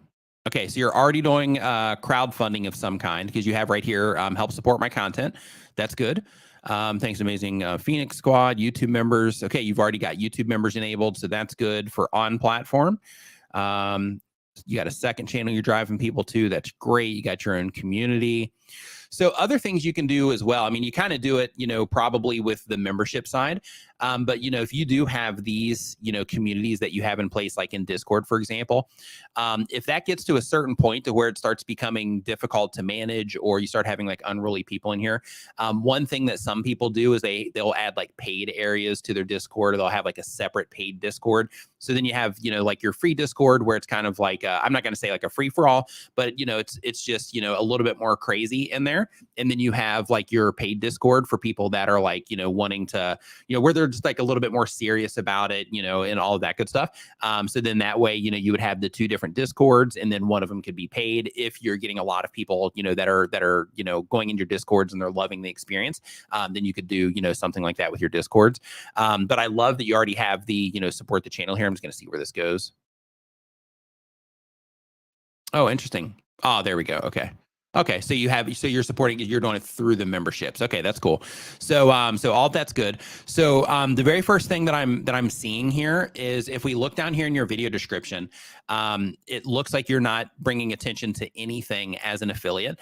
Okay. So you're already doing crowdfunding of some kind, because you have right here, help support my content. That's good. Thanks, amazing Phoenix Squad, YouTube members. Okay. You've already got YouTube members enabled. So that's good for on platform. You got a second channel you're driving people to. That's great. You got your own community. So other things you can do as well. I mean, you kind of do it, probably with the membership side. But, if you do have these, communities that you have in place, like in Discord, for example, if that gets to a certain point to where it starts becoming difficult to manage, or you start having like unruly people in here, one thing that some people do is they'll add like paid areas to their Discord, or they'll have like a separate paid Discord. So then you have, like your free Discord, where it's kind of like, I'm not going to say like a free for all, but it's just, a little bit more crazy in there. And then you have like your paid Discord for people that are like, wanting to, where they're just like a little bit more serious about it, and all of that good stuff. So then that way, you would have the two different Discords, and then one of them could be paid if you're getting a lot of people, that are, going in your Discords and they're loving the experience. Then you could do, something like that with your Discords. But I love that you already have the, support the channel here. I'm just going to see where this goes. Oh, interesting. Oh, there we go. Okay. Okay, so you're supporting, you're doing it through the memberships. Okay, that's cool. So all that's good. So the very first thing that I'm seeing here is, if we look down here in your video description, it looks like you're not bringing attention to anything as an affiliate.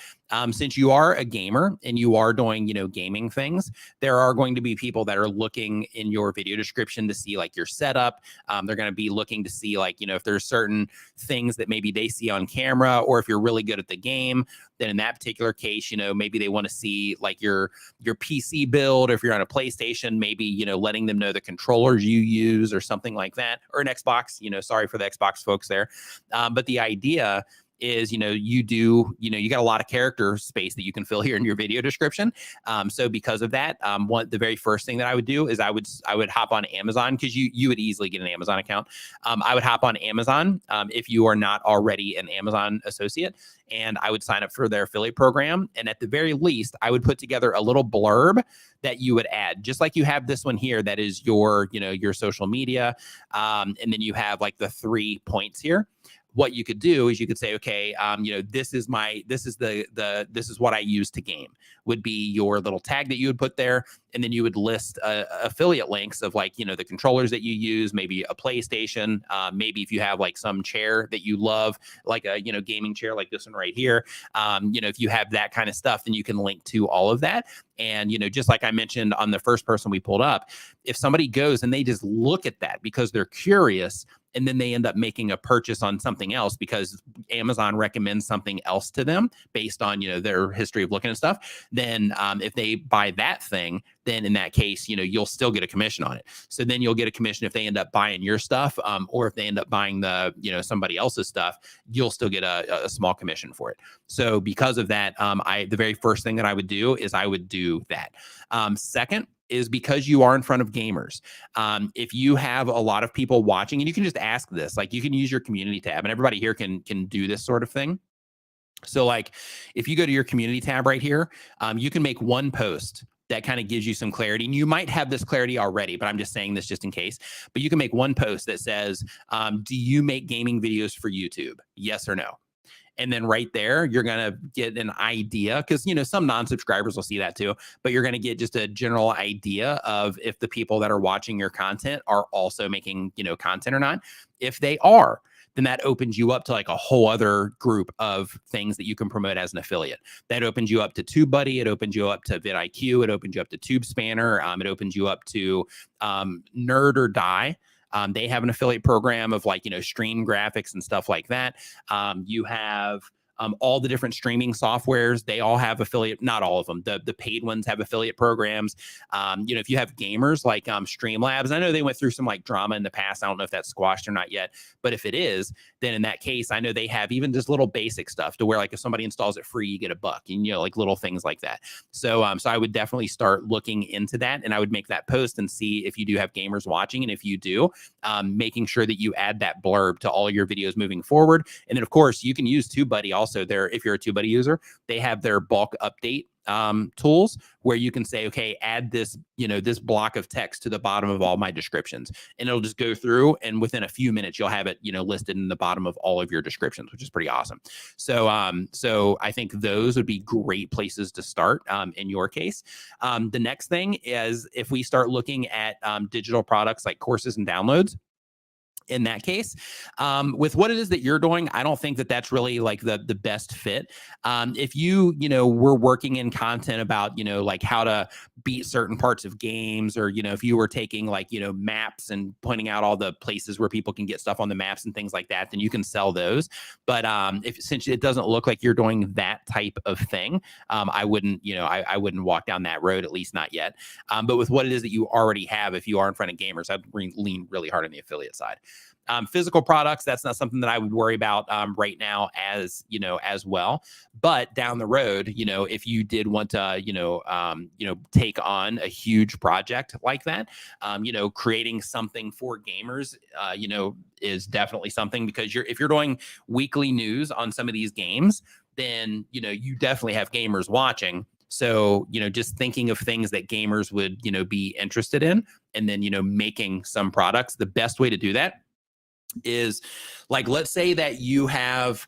Since you are a gamer and you are doing, gaming things, there are going to be people that are looking in your video description to see like your setup. They're going to be looking to see like, if there's certain things that maybe they see on camera, or if you're really good at the game, then in that particular case, maybe they want to see like your PC build, or if you're on a PlayStation, maybe, letting them know the controllers you use or something like that, or an Xbox, sorry for the Xbox folks there. But the idea is, you got a lot of character space that you can fill here in your video description. So because of that, the very first thing that I would do is I would hop on Amazon, because you would easily get an Amazon account. I would hop on Amazon if you are not already an Amazon associate, and I would sign up for their affiliate program. And at the very least, I would put together a little blurb that you would add, just like you have this one here, that is your, your social media. And then you have like the 3 points here. what you could do is you could say, okay, this is what I use to game, would be your little tag that you would put there. And then you would list affiliate links of like, the controllers that you use, maybe a PlayStation, maybe if you have like some chair that you love, like a, gaming chair like this one right here. If you have that kind of stuff, then you can link to all of that. And, just like I mentioned on the first person we pulled up, if somebody goes and they just look at that because they're curious, and then they end up making a purchase on something else because Amazon recommends something else to them based on, their history of looking at stuff, then if they buy that thing, then in that case, you'll still get a commission on it. So then you'll get a commission if they end up buying your stuff, or if they end up buying the, somebody else's stuff, you'll still get a small commission for it. So because of that, the very first thing that I would do is I would do that. Second is because you are in front of gamers. If you have a lot of people watching, and you can just ask this, like you can use your community tab, and everybody here can do this sort of thing. So like if you go to your community tab right here, you can make one post that kind of gives you some clarity. And you might have this clarity already, but I'm just saying this just in case. But you can make one post that says, do you make gaming videos for YouTube? Yes or no? And then right there, you're going to get an idea because, some non-subscribers will see that too, but you're going to get just a general idea of if the people that are watching your content are also making, content or not. If they are, then that opens you up to like a whole other group of things that you can promote as an affiliate. That opens you up to TubeBuddy. It opens you up to vidIQ. It opens you up to TubeSpanner. It opens you up to Nerd or Die. They have an affiliate program of like, stream graphics and stuff like that. You have all the different streaming softwares. They all have affiliate, not all of them. The paid ones have affiliate programs. If you have gamers like Streamlabs, I know they went through some like drama in the past. I don't know if that's squashed or not yet, but if it is, then in that case, I know they have even just little basic stuff to where like if somebody installs it free, you get $1 and, like little things like that. So I would definitely start looking into that, and I would make that post and see if you do have gamers watching. And if you do, making sure that you add that blurb to all your videos moving forward. And then of course you can use TubeBuddy also. If you're a TubeBuddy user, they have their bulk update tools where you can say, okay, add this, this block of text to the bottom of all my descriptions, and it'll just go through, and within a few minutes you'll have it, listed in the bottom of all of your descriptions, which is pretty awesome. So, so I think those would be great places to start in your case. The next thing is if we start looking at digital products like courses and downloads. In that case, with what it is that you're doing, I don't think that that's really like the best fit. If you, were working in content about, like how to beat certain parts of games, or, if you were taking like, maps and pointing out all the places where people can get stuff on the maps and things like that, then you can sell those. But since it doesn't look like you're doing that type of thing, I wouldn't, I wouldn't walk down that road, at least not yet. But with what it is that you already have, if you are in front of gamers, I'd lean really hard on the affiliate side. Physical products, that's not something that I would worry about right now as well. But down the road, if you did want to, take on a huge project like that, creating something for gamers, is definitely something, because if you're doing weekly news on some of these games, then, you definitely have gamers watching. So, just thinking of things that gamers would, be interested in, and then, making some products. The best way to do that is, like, let's say that you have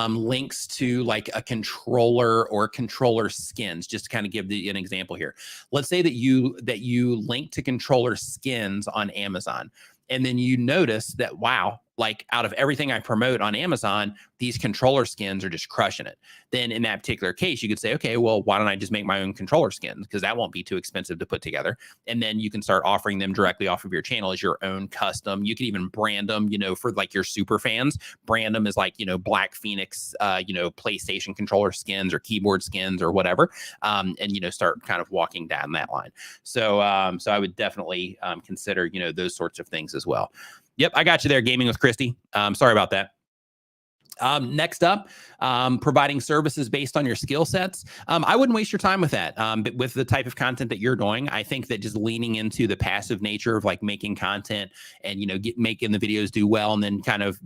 links to like a controller or controller skins, just to kind of give an example here. Let's say that you link to controller skins on Amazon, and then you notice that, wow, like out of everything I promote on Amazon, these controller skins are just crushing it. Then in that particular case, you could say, okay, well, why don't I just make my own controller skins? Because that won't be too expensive to put together. And then you can start offering them directly off of your channel as your own custom. You can even brand them, for like your super fans, brand them as like, Black Phoenix, PlayStation controller skins or keyboard skins or whatever. And, start kind of walking down that line. So, so I would definitely consider, those sorts of things as well. Yep, I got you there, Gaming with Christy. Sorry about that. Next up, providing services based on your skill sets. I wouldn't waste your time with that. But with the type of content that you're doing, I think that just leaning into the passive nature of like making content and, making the videos do well, and then kind of,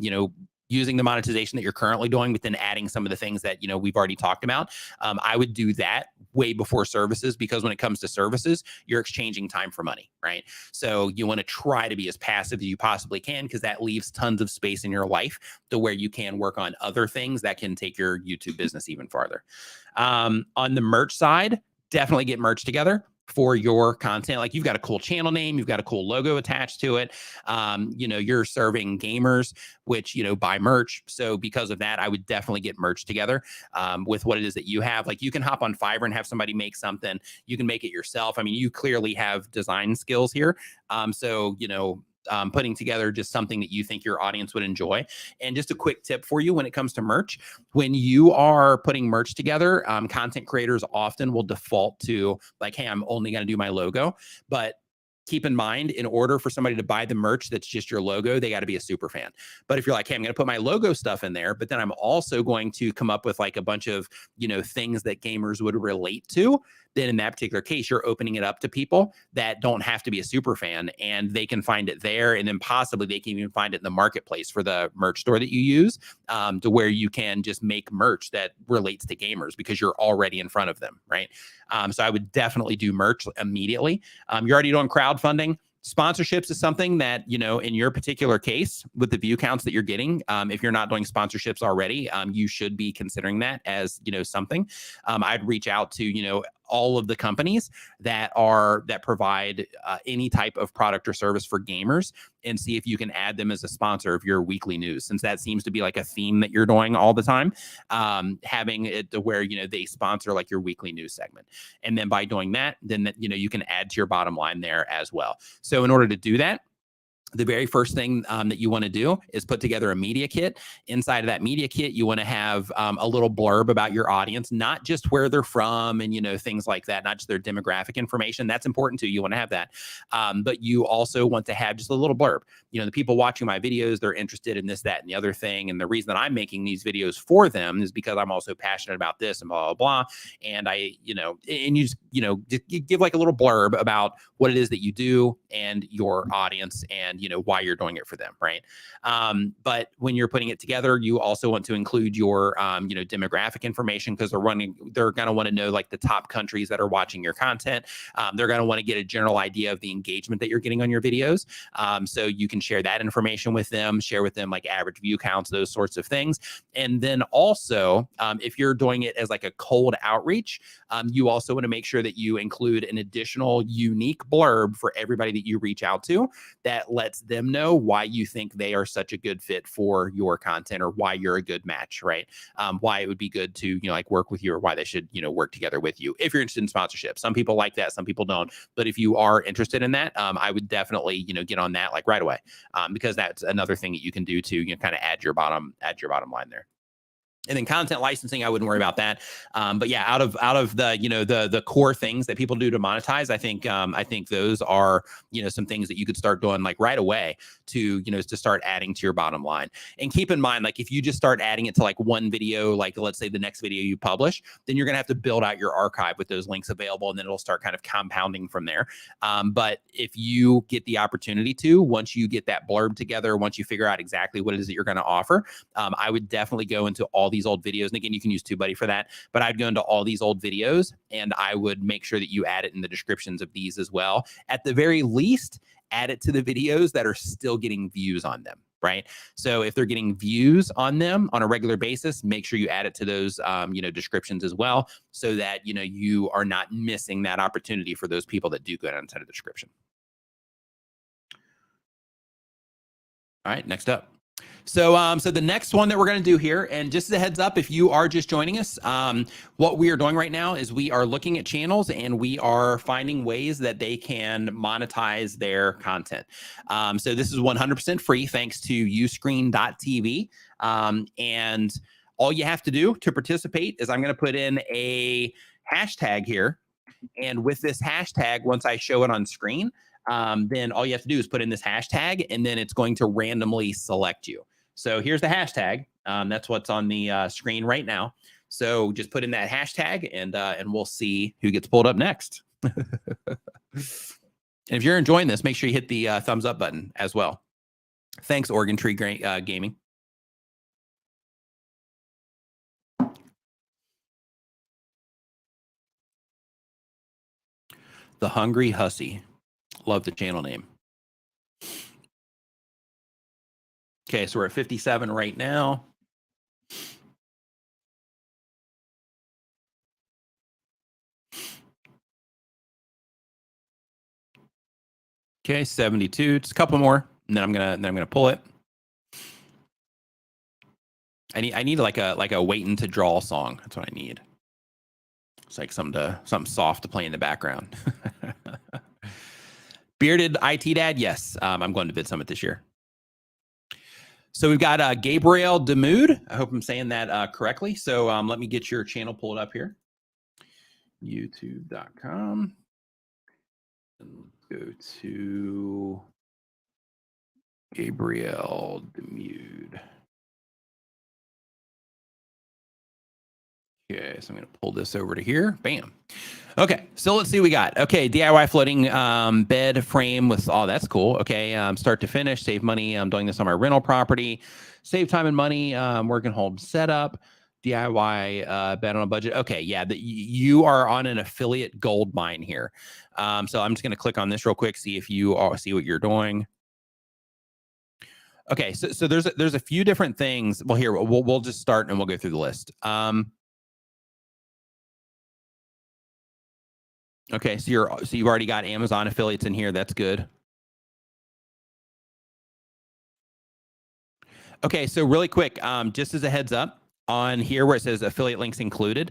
using the monetization that you're currently doing, but then adding some of the things that, we've already talked about. I would do that way before services, because when it comes to services, you're exchanging time for money, right? So you want to try to be as passive as you possibly can, because that leaves tons of space in your life to where you can work on other things that can take your YouTube business even farther. On the merch side, definitely get merch together for your content. Like, you've got a cool channel name, you've got a cool logo attached to it. You're serving gamers, which, buy merch. So because of that, I would definitely get merch together with what it is that you have. Like, you can hop on Fiverr and have somebody make something. You can make it yourself. I mean, you clearly have design skills here. Putting together just something that you think your audience would enjoy. And just a quick tip for you when it comes to merch: when you are putting merch together, content creators often will default to like, hey, I'm only going to do my logo. But keep in mind, in order for somebody to buy the merch that's just your logo, they got to be a super fan. But if you're like, hey, I'm going to put my logo stuff in there, but then I'm also going to come up with like a bunch of, things that gamers would relate to, then in that particular case, you're opening it up to people that don't have to be a super fan, and they can find it there. And then possibly they can even find it in the marketplace for the merch store that you use, to where you can just make merch that relates to gamers because you're already in front of them, right? So I would definitely do merch immediately. You're already doing crowdfunding. Sponsorships is something that, in your particular case, with the view counts that you're getting, if you're not doing sponsorships already, you should be considering that as, something. I'd reach out to, all of the companies that provide any type of product or service for gamers, and see if you can add them as a sponsor of your weekly news, since that seems to be like a theme that you're doing all the time. Having it to where, they sponsor like your weekly news segment. And then by doing that, then, you can add to your bottom line there as well. So in order to do that, the very first thing that you want to do is put together a media kit. Inside of that media kit, you want to have a little blurb about your audience, not just where they're from and, things like that, not just their demographic information. That's important too. You want to have that. But you also want to have just a little blurb. The people watching my videos, they're interested in this, that, and the other thing. And the reason that I'm making these videos for them is because I'm also passionate about this and blah, blah, blah. And and you just, give like a little blurb about what it is that you do and your audience, and why you're doing it for them, right? But when you're putting it together, you also want to include your demographic information, because they're going to want to know like the top countries that are watching your content. They're going to want to get a general idea of the engagement that you're getting on your videos. So you can share that information with them, share with them like average view counts, those sorts of things. And then also, if you're doing it as like a cold outreach, you also want to make sure that you include an additional unique blurb for everybody that you reach out to, that lets them know why you think they are such a good fit for your content, or why you're a good match, right? Why it would be good to, like work with you, or why they should, work together with you. If you're interested in sponsorship, some people like that, some people don't. But if you are interested in that, I would definitely, get on that like right away, because that's another thing that you can do to, kind of add your bottom line there. And then content licensing, I wouldn't worry about that. But yeah, out of the, the core things that people do to monetize, I think those are, some things that you could start doing like right away to, to start adding to your bottom line. And keep in mind, like if you just start adding it to like one video, like let's say the next video you publish, then you're going to have to build out your archive with those links available, and then it'll start kind of compounding from there. But if you get the opportunity to, once you get that blurb together, once you figure out exactly what it is that you're going to offer, I would definitely go into all these old videos. And again, you can use TubeBuddy for that, but I'd go into all these old videos, and I would make sure that you add it in the descriptions of these as well. At the very least, add it to the videos that are still getting views on them, right? So if they're getting views on them on a regular basis, make sure you add it to those, descriptions as well, so that, you are not missing that opportunity for those people that do go down inside of the description. All right, next up. So the next one that we're going to do here, and just as a heads up, if you are just joining us, what we are doing right now is we are looking at channels, and we are finding ways that they can monetize their content. So this is 100% free, thanks to Uscreen.tv. And all you have to do to participate is I'm going to put in a hashtag here. And with this hashtag, once I show it on screen, then all you have to do is put in this hashtag, and then it's going to randomly select you. So here's the hashtag. That's what's on the screen right now. So just put in that hashtag, and we'll see who gets pulled up next. And if you're enjoying this, make sure you hit the thumbs up button as well. Thanks, Oregon Tree Gaming. The Hungry Hussy. Love the channel name. Okay, so we're at 57 right now. Okay, 72. Just a couple more, and then I'm gonna pull it. I need like a waiting to draw song. That's what I need. It's like something soft to play in the background. Bearded IT Dad, yes. I'm going to Vid Summit this year. So we've got Gabriel Demood. I hope I'm saying that correctly. So let me get your channel pulled up here. YouTube.com. Go to Gabriel Demood. Okay, so I'm going to pull this over to here. Bam. Okay, so let's see what we got. Okay, DIY floating bed frame with, oh, that's cool. Okay, start to finish, save money. I'm doing this on my rental property. Save time and money, working home setup. DIY bed on a budget. Okay, yeah, you are on an affiliate gold mine here. So I'm just going to click on this real quick, see if you see what you're doing. Okay, so there's a few different things. Well, here we'll just start and we'll go through the list. Okay, so you've already got Amazon affiliates in here. That's good. Okay, so really quick, just as a heads up, on here where it says affiliate links included,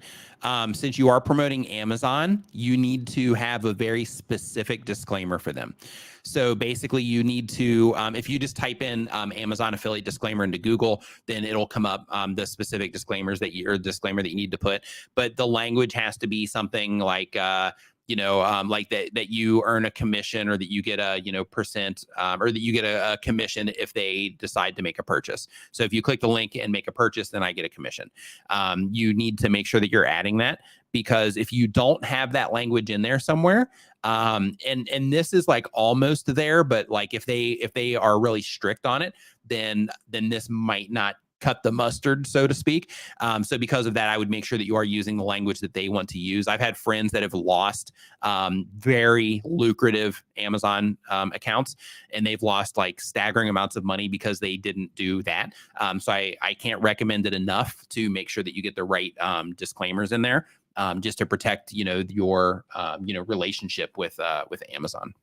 since you are promoting Amazon, you need to have a very specific disclaimer for them. So basically you need to, if you just type in Amazon affiliate disclaimer into Google, then it'll come up the specific disclaimers disclaimer that you need to put. But the language has to be something like, like that you earn a commission, or that you get a, percent, or that you get a commission if they decide to make a purchase. So if you click the link and make a purchase, then I get a commission. You need to make sure that you're adding that, because if you don't have that language in there somewhere, and this is like almost there, but like if they are really strict on it, then this might not cut the mustard, so to speak. So because of that, I would make sure that you are using the language that they want to use. I've had friends that have lost very lucrative Amazon accounts, and they've lost like staggering amounts of money because they didn't do that. So I can't recommend it enough to make sure that you get the right disclaimers in there, just to protect, your, relationship with Amazon.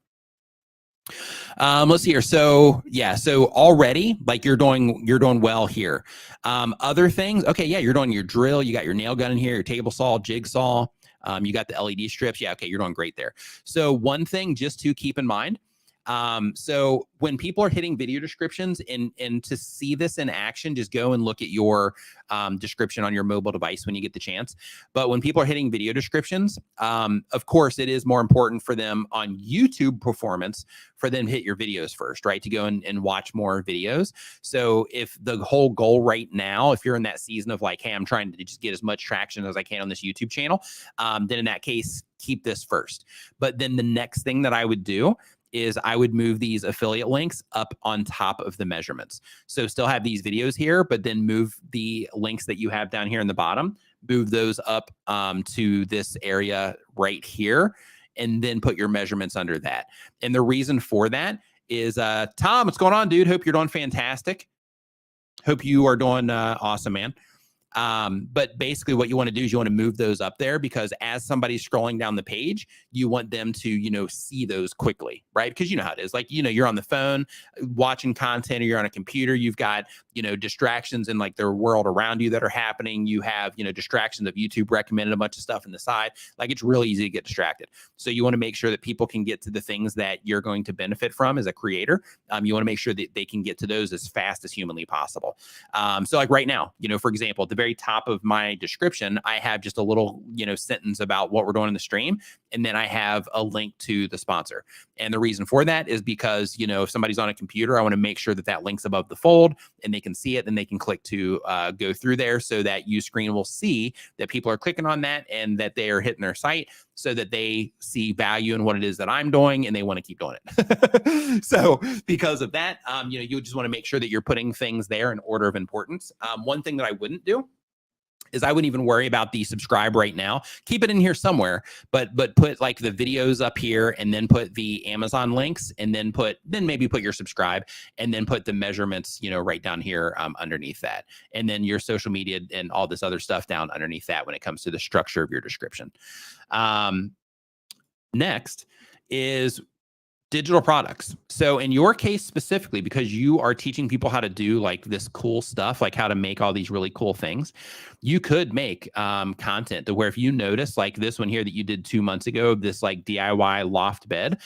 Let's see here. So yeah, so already like you're doing well here. Other things. Okay. Yeah. You're doing your drill. You got your nail gun in here, your table saw, jigsaw. You got the LED strips. Yeah. Okay. You're doing great there. So one thing just to keep in mind. So when people are hitting video descriptions, and to see this in action, just go and look at your description on your mobile device when you get the chance. But when people are hitting video descriptions, of course, it is more important for them on YouTube performance for them to hit your videos first, right? To go and watch more videos. So if the whole goal right now, if you're in that season of like, hey, I'm trying to just get as much traction as I can on this YouTube channel, then in that case, keep this first. But then the next thing that I would do is I would move these affiliate links up on top of the measurements. So still have these videos here, but then move the links that you have down here in the bottom, move those up to this area right here, and then put your measurements under that. And the reason for that is, Tom, what's going on, dude? Hope you're doing fantastic. Hope you are doing awesome, man. But basically what you want to do is you want to move those up there, because as somebody's scrolling down the page, you want them to, see those quickly, right? Because you know how it is. Like, you're on the phone watching content, or you're on a computer, you've got, distractions in like the world around you that are happening. You have, distractions of YouTube recommended a bunch of stuff in the side. Like, it's really easy to get distracted. So you want to make sure that people can get to the things that you're going to benefit from as a creator. You want to make sure that they can get to those as fast as humanly possible. So like right now, for example, at the very top of my description, I have just a little, sentence about what we're doing in the stream. And then I have a link to the sponsor. And the reason for that is because, if somebody's on a computer, I want to make sure that that link's above the fold and they can see it, and they can click to go through there, so that Uscreen will see that people are clicking on that and that they are hitting their site, so that they see value in what it is that I'm doing and they want to keep doing it. So because of that, you just want to make sure that you're putting things there in order of importance. One thing that I wouldn't do is I wouldn't even worry about the subscribe right now. Keep it in here somewhere, but put like the videos up here, and then put the Amazon links, and then maybe put your subscribe, and then put the measurements, right down here underneath that, and then your social media and all this other stuff down underneath that when it comes to the structure of your description. Next is digital products. So in your case specifically, because you are teaching people how to do like this cool stuff, like how to make all these really cool things, you could make content to where, if you notice like this one here that you did 2 months ago, this like DIY loft bed.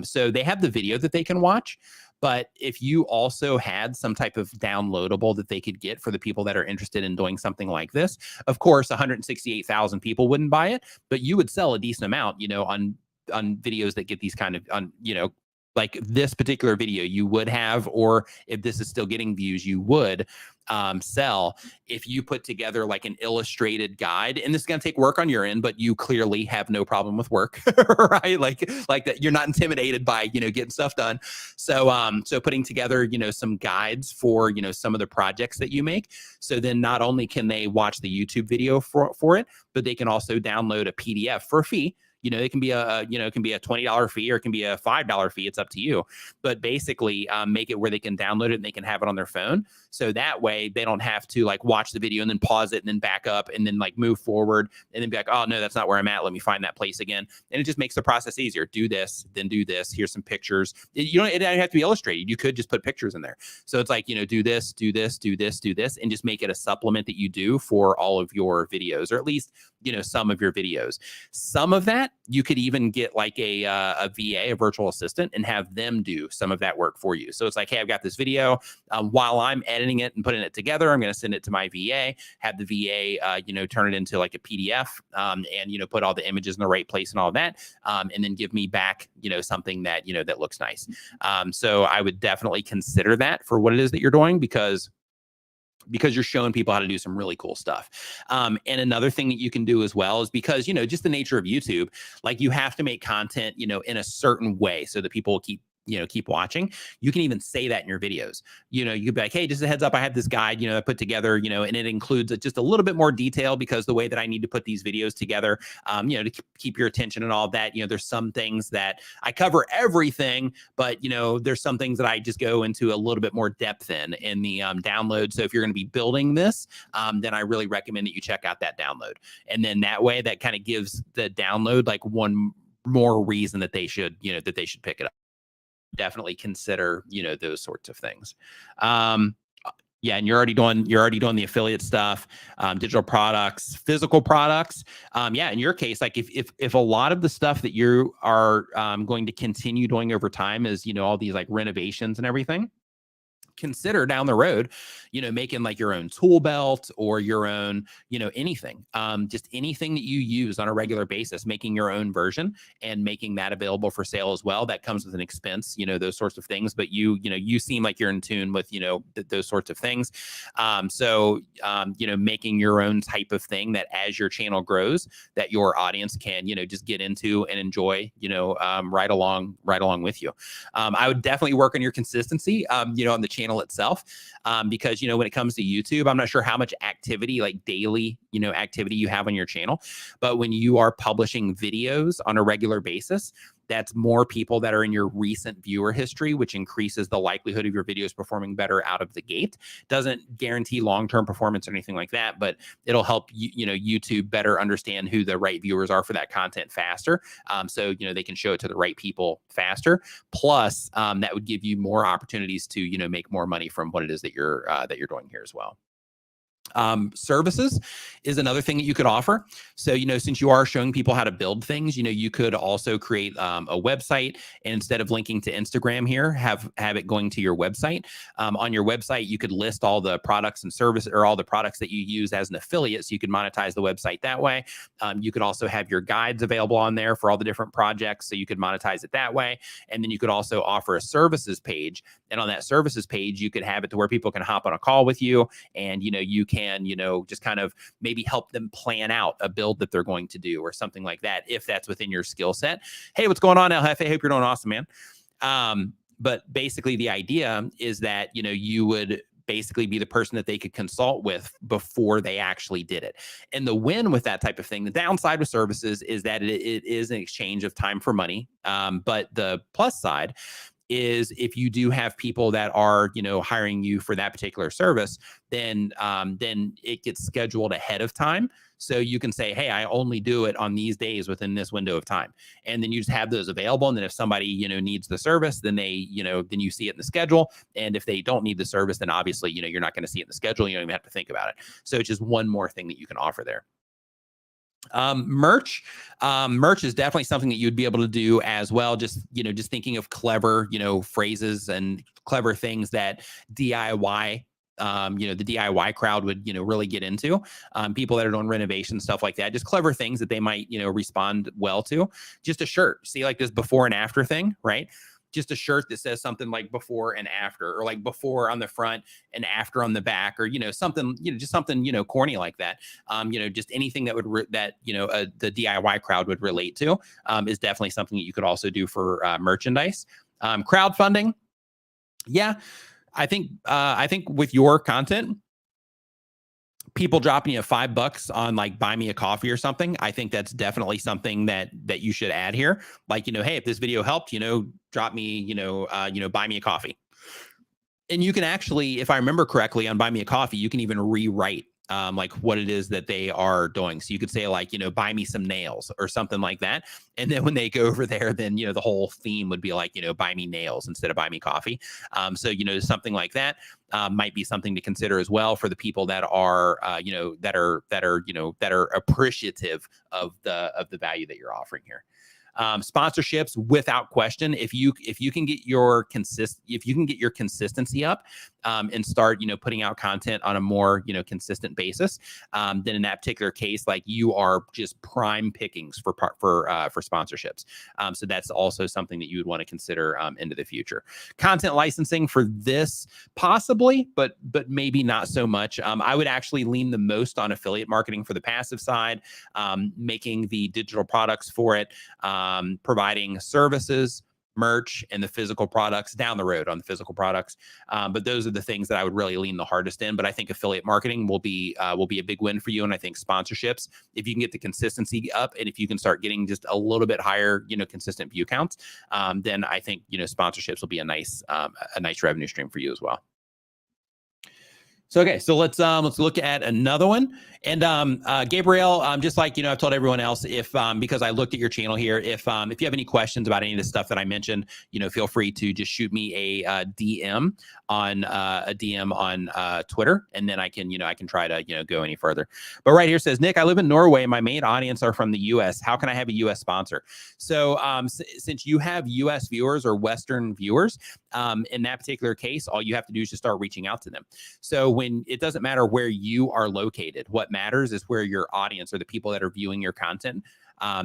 So they have the video that they can watch. But if you also had some type of downloadable that they could get for the people that are interested in doing something like this, of course, 168,000 people wouldn't buy it, but you would sell a decent amount, on videos that get these kind of, like this particular video you would have, or if this is still getting views, you would sell if you put together like an illustrated guide. And this is going to take work on your end, but you clearly have no problem with work, right? Like that, you're not intimidated by, getting stuff done. So, so putting together, some guides for, some of the projects that you make. So then not only can they watch the YouTube video for it, but they can also download a PDF for a fee. It can be it can be a $20 fee, or it can be a $5 fee. It's up to you. But basically make it where they can download it and they can have it on their phone. So that way they don't have to like watch the video and then pause it and then back up and then like move forward and then be like, oh no, that's not where I'm at. Let me find that place again. And it just makes the process easier. Do this, then do this. Here's some pictures. It doesn't have to be illustrated. You could just put pictures in there. So it's like, do this, do this, do this, do this, and just make it a supplement that you do for all of your videos, or at least, some of your videos. Some of that you could even get like a VA, a virtual assistant, and have them do some of that work for you. So it's like, hey, I've got this video. While I'm editing it and putting it together, I'm going to send it to my VA, have the VA, turn it into like a PDF, and, put all the images in the right place and all of that. And then give me back, something that, that looks nice. So I would definitely consider that for what it is that you're doing, because you're showing people how to do some really cool stuff. And another thing that you can do as well is, because, just the nature of YouTube, like you have to make content, in a certain way so that people will keep watching. You can even say that in your videos. You could be like, hey, just a heads up, I have this guide, I put together, and it includes just a little bit more detail, because the way that I need to put these videos together, to keep your attention and all of that, there's some things that I cover everything, but, there's some things that I just go into a little bit more depth in the download. So if you're going to be building this, then I really recommend that you check out that download. And then that way, that kind of gives the download like one more reason that they should pick it up. Definitely consider, those sorts of things. Yeah, and you're already doing the affiliate stuff, digital products, physical products. Yeah, in your case, like if a lot of the stuff that you are going to continue doing over time is, all these like renovations and everything, consider down the road, making like your own tool belt or your own, anything, just anything that you use on a regular basis, making your own version and making that available for sale as well. That comes with an expense, those sorts of things, but you seem like you're in tune with, those sorts of things. So, making your own type of thing that as your channel grows, that your audience can, just get into and enjoy, right along with you. I would definitely work on your consistency, on the channel itself, because when it comes to YouTube, I'm not sure how much activity, like daily activity you have on your channel, but when you are publishing videos on a regular basis, that's more people that are in your recent viewer history, which increases the likelihood of your videos performing better out of the gate. Doesn't guarantee long-term performance or anything like that, but it'll help YouTube better understand who the right viewers are for that content faster. So they can show it to the right people faster. Plus, that would give you more opportunities to make more money from what it is that you're doing here as well. Services is another thing that you could offer. So, since you are showing people how to build things, you could also create a website, and instead of linking to Instagram here, have it going to your website. On your website, you could list all the products and services, or all the products that you use as an affiliate, so you could monetize the website that way. You could also have your guides available on there for all the different projects, so you could monetize it that way. And then you could also offer a services page, and on that services page, you could have it to where people can hop on a call with you, and you can just kind of maybe help them plan out a build that they're going to do or something like that, if that's within your skill set. Hey, what's going on, El Jefe? Hope you're doing awesome, man. But basically the idea is that you would basically be the person that they could consult with before they actually did it. And the win with that type of thing, the downside with services is that it is an exchange of time for money. But the plus side is if you do have people that are, hiring you for that particular service, then it gets scheduled ahead of time. So you can say, hey, I only do it on these days within this window of time. And then you just have those available. And then if somebody, needs the service, then then you see it in the schedule. And if they don't need the service, then obviously, you're not going to see it in the schedule. You don't even have to think about it. So it's just one more thing that you can offer there. Merch is definitely something that you'd be able to do as well. Just thinking of clever, phrases and clever things that DIY, the DIY crowd would, really get into. People that are doing renovation, stuff like that, just clever things that they might, respond well to. Just a shirt, see like this before and after thing, right? Just a shirt that says something like before and after, or like before on the front and after on the back, or, something, just something, corny like that. Just anything that would, the DIY crowd would relate to, is definitely something that you could also do for merchandise. Crowdfunding. Yeah. I think with your content, people dropping you $5 on like buy me a coffee or something, I think that's definitely something that you should add here. Like, hey, if this video helped, drop me, buy me a coffee. And you can actually, if I remember correctly, on buy me a coffee, you can even rewrite like what it is that they are doing. So you could say like, buy me some nails or something like that. And then when they go over there, then, the whole theme would be like, buy me nails instead of buy me coffee. So, something like that might be something to consider as well for the people that are, that are appreciative of the value that you're offering here. Sponsorships, without question, if you can get your consistency up, and start putting out content on a more consistent basis, then in that particular case, like you are just prime pickings for sponsorships. So that's also something that you would want to consider into the future. Content licensing for this possibly, but maybe not so much. I would actually lean the most on affiliate marketing for the passive side, making the digital products for it, providing services, merch, and the physical products down the road on the physical products. But those are the things that I would really lean the hardest in. But I think affiliate marketing will be a big win for you. And I think sponsorships, if you can get the consistency up, and if you can start getting just a little bit higher, consistent view counts, then I think, sponsorships will be a nice revenue stream for you as well. So, okay, so let's look at another one. And Gabriel, just like, I've told everyone else, if because I looked at your channel here, if you have any questions about any of the stuff that I mentioned, feel free to just shoot me a DM on Twitter, and then I can try to go any further. But right here says, Nick, I live in Norway. My main audience are from the US. How can I have a US sponsor? So since you have US viewers or Western viewers, in that particular case, all you have to do is just start reaching out to them. So when it doesn't matter where you are located, what matters is where your audience or the people that are viewing your content,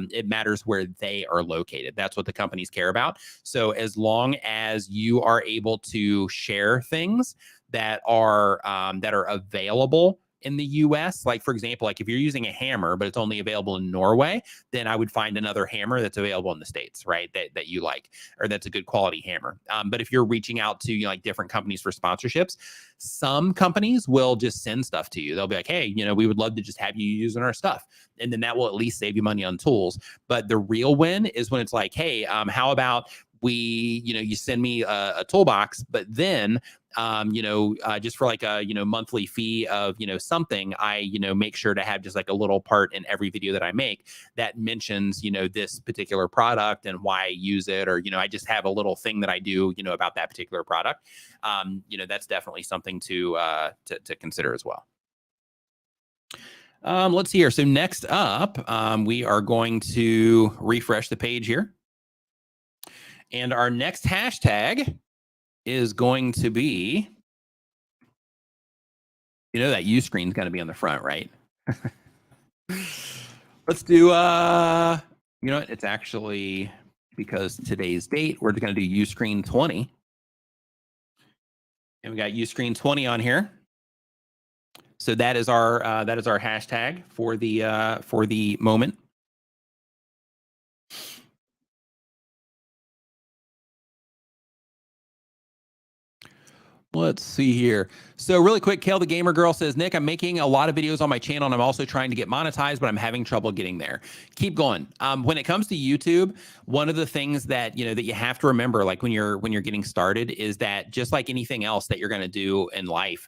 it matters where they are located. That's what the companies care about. So as long as you are able to share things that are available in the US, like for example, like if you're using a hammer, but it's only available in Norway, then I would find another hammer that's available in the States, right? That you like, or that's a good quality hammer. But if you're reaching out to like different companies for sponsorships, some companies will just send stuff to you. They'll be like, hey, we would love to just have you using our stuff. And then that will at least save you money on tools. But the real win is when it's like, hey, how about you send me a toolbox, but then just for like a monthly fee of something, I make sure to have just like a little part in every video that I make that mentions this particular product and why I use it, or I just have a little thing that I do about that particular product. That's definitely something to consider as well. Let's see here. So next up, we are going to refresh the page here. And our next hashtag is going to be, that Uscreen is going to be on the front, right? Let's do, it's actually, because today's date, we're going to do Uscreen 20. And we got Uscreen 20 on here. So that is our hashtag for the moment. Let's see here. So really quick, Kale the Gamer Girl says, Nick, I'm making a lot of videos on my channel and I'm also trying to get monetized, but I'm having trouble getting there. Keep going. When it comes to YouTube, one of the things that, that you have to remember, like when you're getting started, is that just like anything else that you're going to do in life,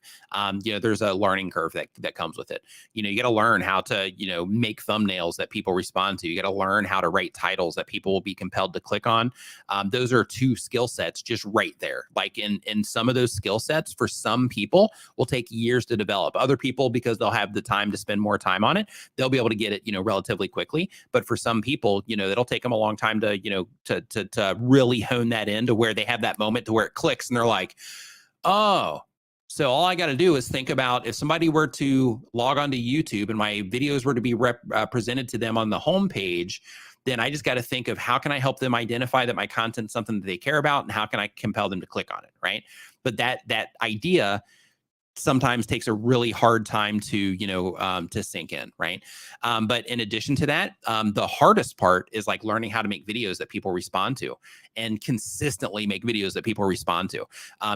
there's a learning curve that comes with it. You got to learn how to, make thumbnails that people respond to. You got to learn how to write titles that people will be compelled to click on. Those are two skill sets just right there. Like in some of those skill sets, for some people will take years to develop. Other people, because they'll have the time to spend more time on it, they'll be able to get it, relatively quickly. But for some people, it'll take them a long time to, to really hone that in to where they have that moment to where it clicks and they're like, oh, so all I got to do is think about if somebody were to log onto YouTube and my videos were to be presented to them on the homepage, then I just got to think of how can I help them identify that my content's something that they care about and how can I compel them to click on it, right? But that idea sometimes takes a really hard time to to sink in, right? But in addition to that, the hardest part is like learning how to make videos that people respond to and consistently make videos that people respond to.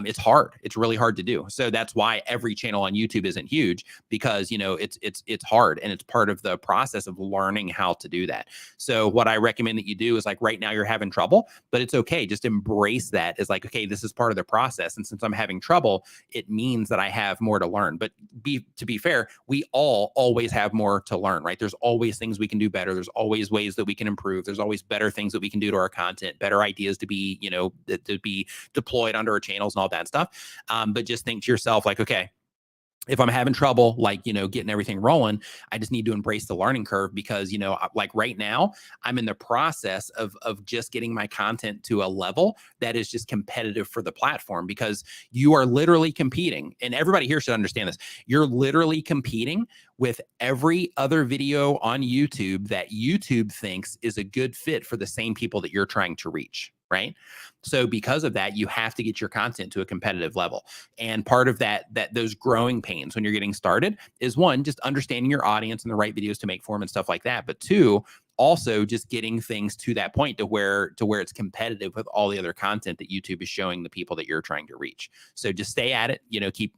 It's hard. It's really hard to do. So that's why every channel on YouTube isn't huge, because it's hard and it's part of the process of learning how to do that. So what I recommend that you do is, like, right now you're having trouble, but it's okay. Just embrace that as like, okay, this is part of the process. And since I'm having trouble, it means that I have more to learn. But to be fair, we all always have more to learn, right? There's always things we can do better. There's always ways that we can improve. There's always better things that we can do to our content, better ideas to be, to be deployed onto our channels and all that stuff. But just think to yourself, like, okay, if I'm having trouble, like, getting everything rolling, I just need to embrace the learning curve, because, like right now, I'm in the process of just getting my content to a level that is just competitive for the platform, because you are literally competing, and everybody here should understand this. You're literally competing with every other video on YouTube that YouTube thinks is a good fit for the same people that you're trying to reach, right? So because of that, you have to get your content to a competitive level. And part of that those growing pains when you're getting started is, one, just understanding your audience and the right videos to make for them and stuff like that. But two, also just getting things to that point to where it's competitive with all the other content that YouTube is showing the people that you're trying to reach. So just stay at it,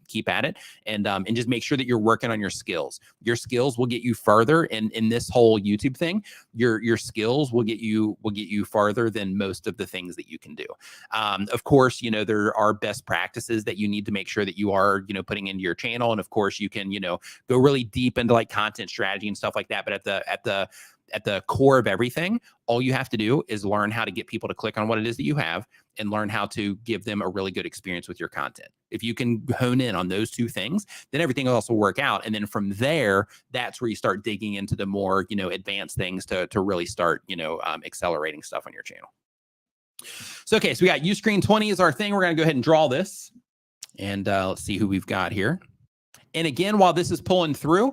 keep at it, and just make sure that you're working on your skills. Your skills will get you further in this whole YouTube thing. Your skills will get you farther than most of the things that you can do. Of course, there are best practices that you need to make sure that you are, putting into your channel. And of course, you can, go really deep into like content strategy and stuff like that. But at the core of everything, all you have to do is learn how to get people to click on what it is that you have and learn how to give them a really good experience with your content. If you can hone in on those two things, then everything else will work out. And then from there, that's where you start digging into the more, advanced things to really start, accelerating stuff on your channel. So, okay, so we got Uscreen 20 is our thing. We're going to go ahead and draw this. And let's see who we've got here. And again, while this is pulling through,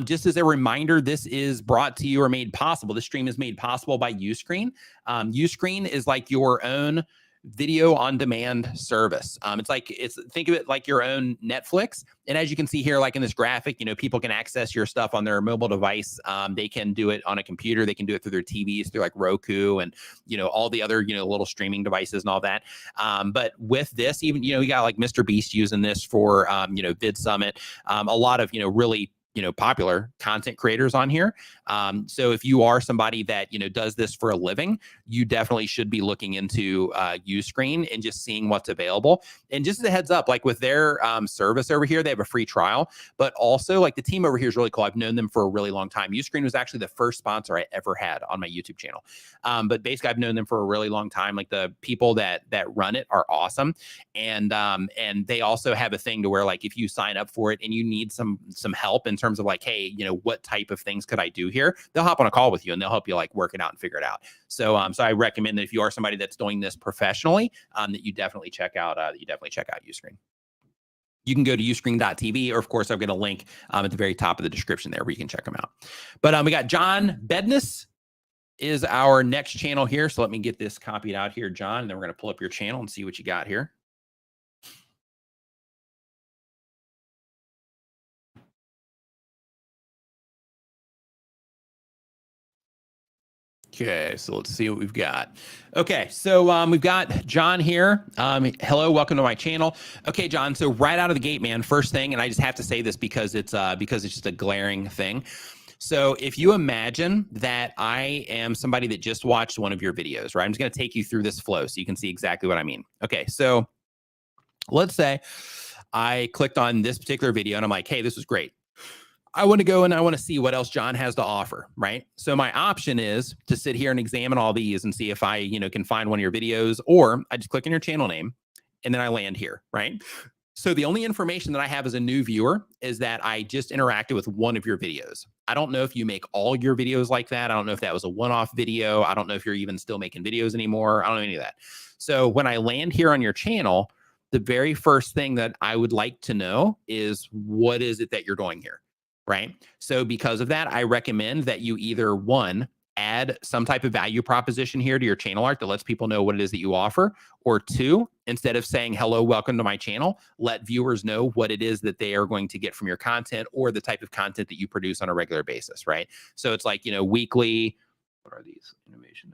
just as a reminder, this is brought to you or made possible. This stream is made possible by Uscreen. Uscreen is like your own video on demand service. Think of it like your own Netflix. And as you can see here, like in this graphic, people can access your stuff on their mobile device. They can do it on a computer. They can do it through their TVs, through like Roku and, all the other, little streaming devices and all that. But with this, even, you got like Mr. Beast using this for, Vid Summit. A lot of, really, popular content creators on here. So if you are somebody that, does this for a living, you definitely should be looking into Uscreen and just seeing what's available. And just as a heads up, like with their service over here, they have a free trial, but also like the team over here is really cool. I've known them for a really long time. Uscreen was actually the first sponsor I ever had on my YouTube channel. But basically I've known them for a really long time. Like the people that run it are awesome. And they also have a thing to where, like, if you sign up for it and you need some help in terms of like, hey, what type of things could I do here? They'll hop on a call with you and they'll help you like work it out and figure it out. So I recommend that if you are somebody that's doing this professionally, that you definitely check out Uscreen. You can go to uscreen.tv, or of course I've got a link at the very top of the description there where you can check them out. But we got John Bedness is our next channel here. So let me get this copied out here, John, and then we're going to pull up your channel and see what you got here. Okay, so let's see what we've got. Okay, so we've got John here. Hello, welcome to my channel. Okay, John. So right out of the gate, man, first thing, and I just have to say this because it's just a glaring thing. So if you imagine that I am somebody that just watched one of your videos, right? I'm just going to take you through this flow so you can see exactly what I mean. Okay, so let's say I clicked on this particular video and I'm like, hey, this was great. I want to go and I want to see what else John has to offer, right? So my option is to sit here and examine all these and see if I, can find one of your videos, or I just click on your channel name and then I land here, right? So the only information that I have as a new viewer is that I just interacted with one of your videos. I don't know if you make all your videos like that. I don't know if that was a one-off video. I don't know if you're even still making videos anymore. I don't know any of that. So when I land here on your channel, the very first thing that I would like to know is what is it that you're doing here? Right. So because of that, I recommend that you either one, add some type of value proposition here to your channel art that lets people know what it is that you offer, or two, instead of saying, hello, welcome to my channel, let viewers know what it is that they are going to get from your content or the type of content that you produce on a regular basis. Right. So it's like, weekly, what are these? Innovation,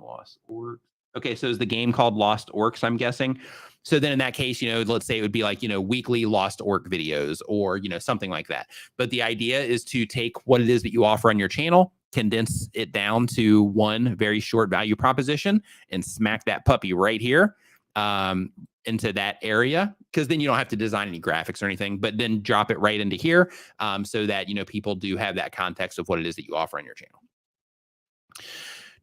Lost Orcs. Okay. So is the game called Lost Orcs, I'm guessing? So then in that case, let's say it would be like, weekly Lost Orc videos or, something like that. But the idea is to take what it is that you offer on your channel, condense it down to one very short value proposition and smack that puppy right here into that area. Because then you don't have to design any graphics or anything, but then drop it right into here so that, people do have that context of what it is that you offer on your channel.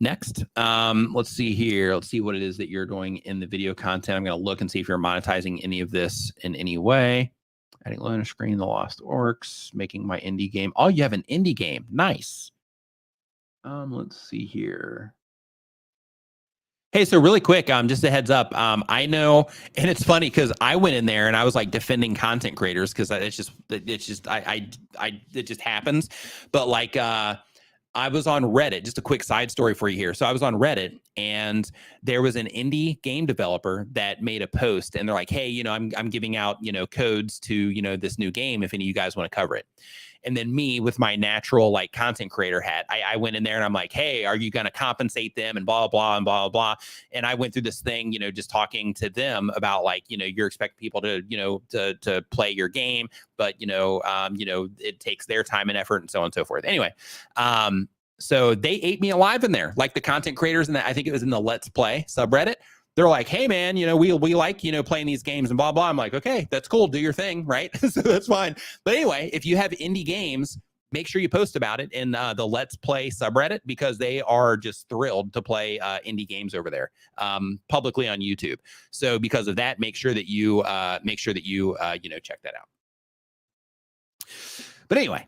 Next, let's see here. Let's see what it is that you're doing in the video content. I'm going to look and see if you're monetizing any of this in any way. Adding loan screen, the Lost Orcs, making my indie game. Oh, you have an indie game. Nice. Let's see here. Hey, so really quick, just a heads up. I know, and it's funny because I went in there and I was like defending content creators because it just happens. But like, I was on Reddit, just a quick side story for you here. So I was on Reddit and there was an indie game developer that made a post and they're like, hey, I'm giving out, codes to, this new game if any of you guys want to cover it. And then me with my natural like content creator hat, I went in there and I'm like, hey, are you going to compensate them and blah, blah, and blah, blah. And I went through this thing, just talking to them about like, you're expecting people to, to play your game, but, it takes their time and effort and so on and so forth. Anyway, so they ate me alive in there, like the content creators, and I think it was in the Let's Play subreddit. They're like, hey man, we like, playing these games and blah, blah. I'm like, okay, that's cool. Do your thing. Right. So that's fine. But anyway, if you have indie games, make sure you post about it in the Let's Play subreddit because they are just thrilled to play indie games over there publicly on YouTube. So because of that, make sure that you check that out. But anyway,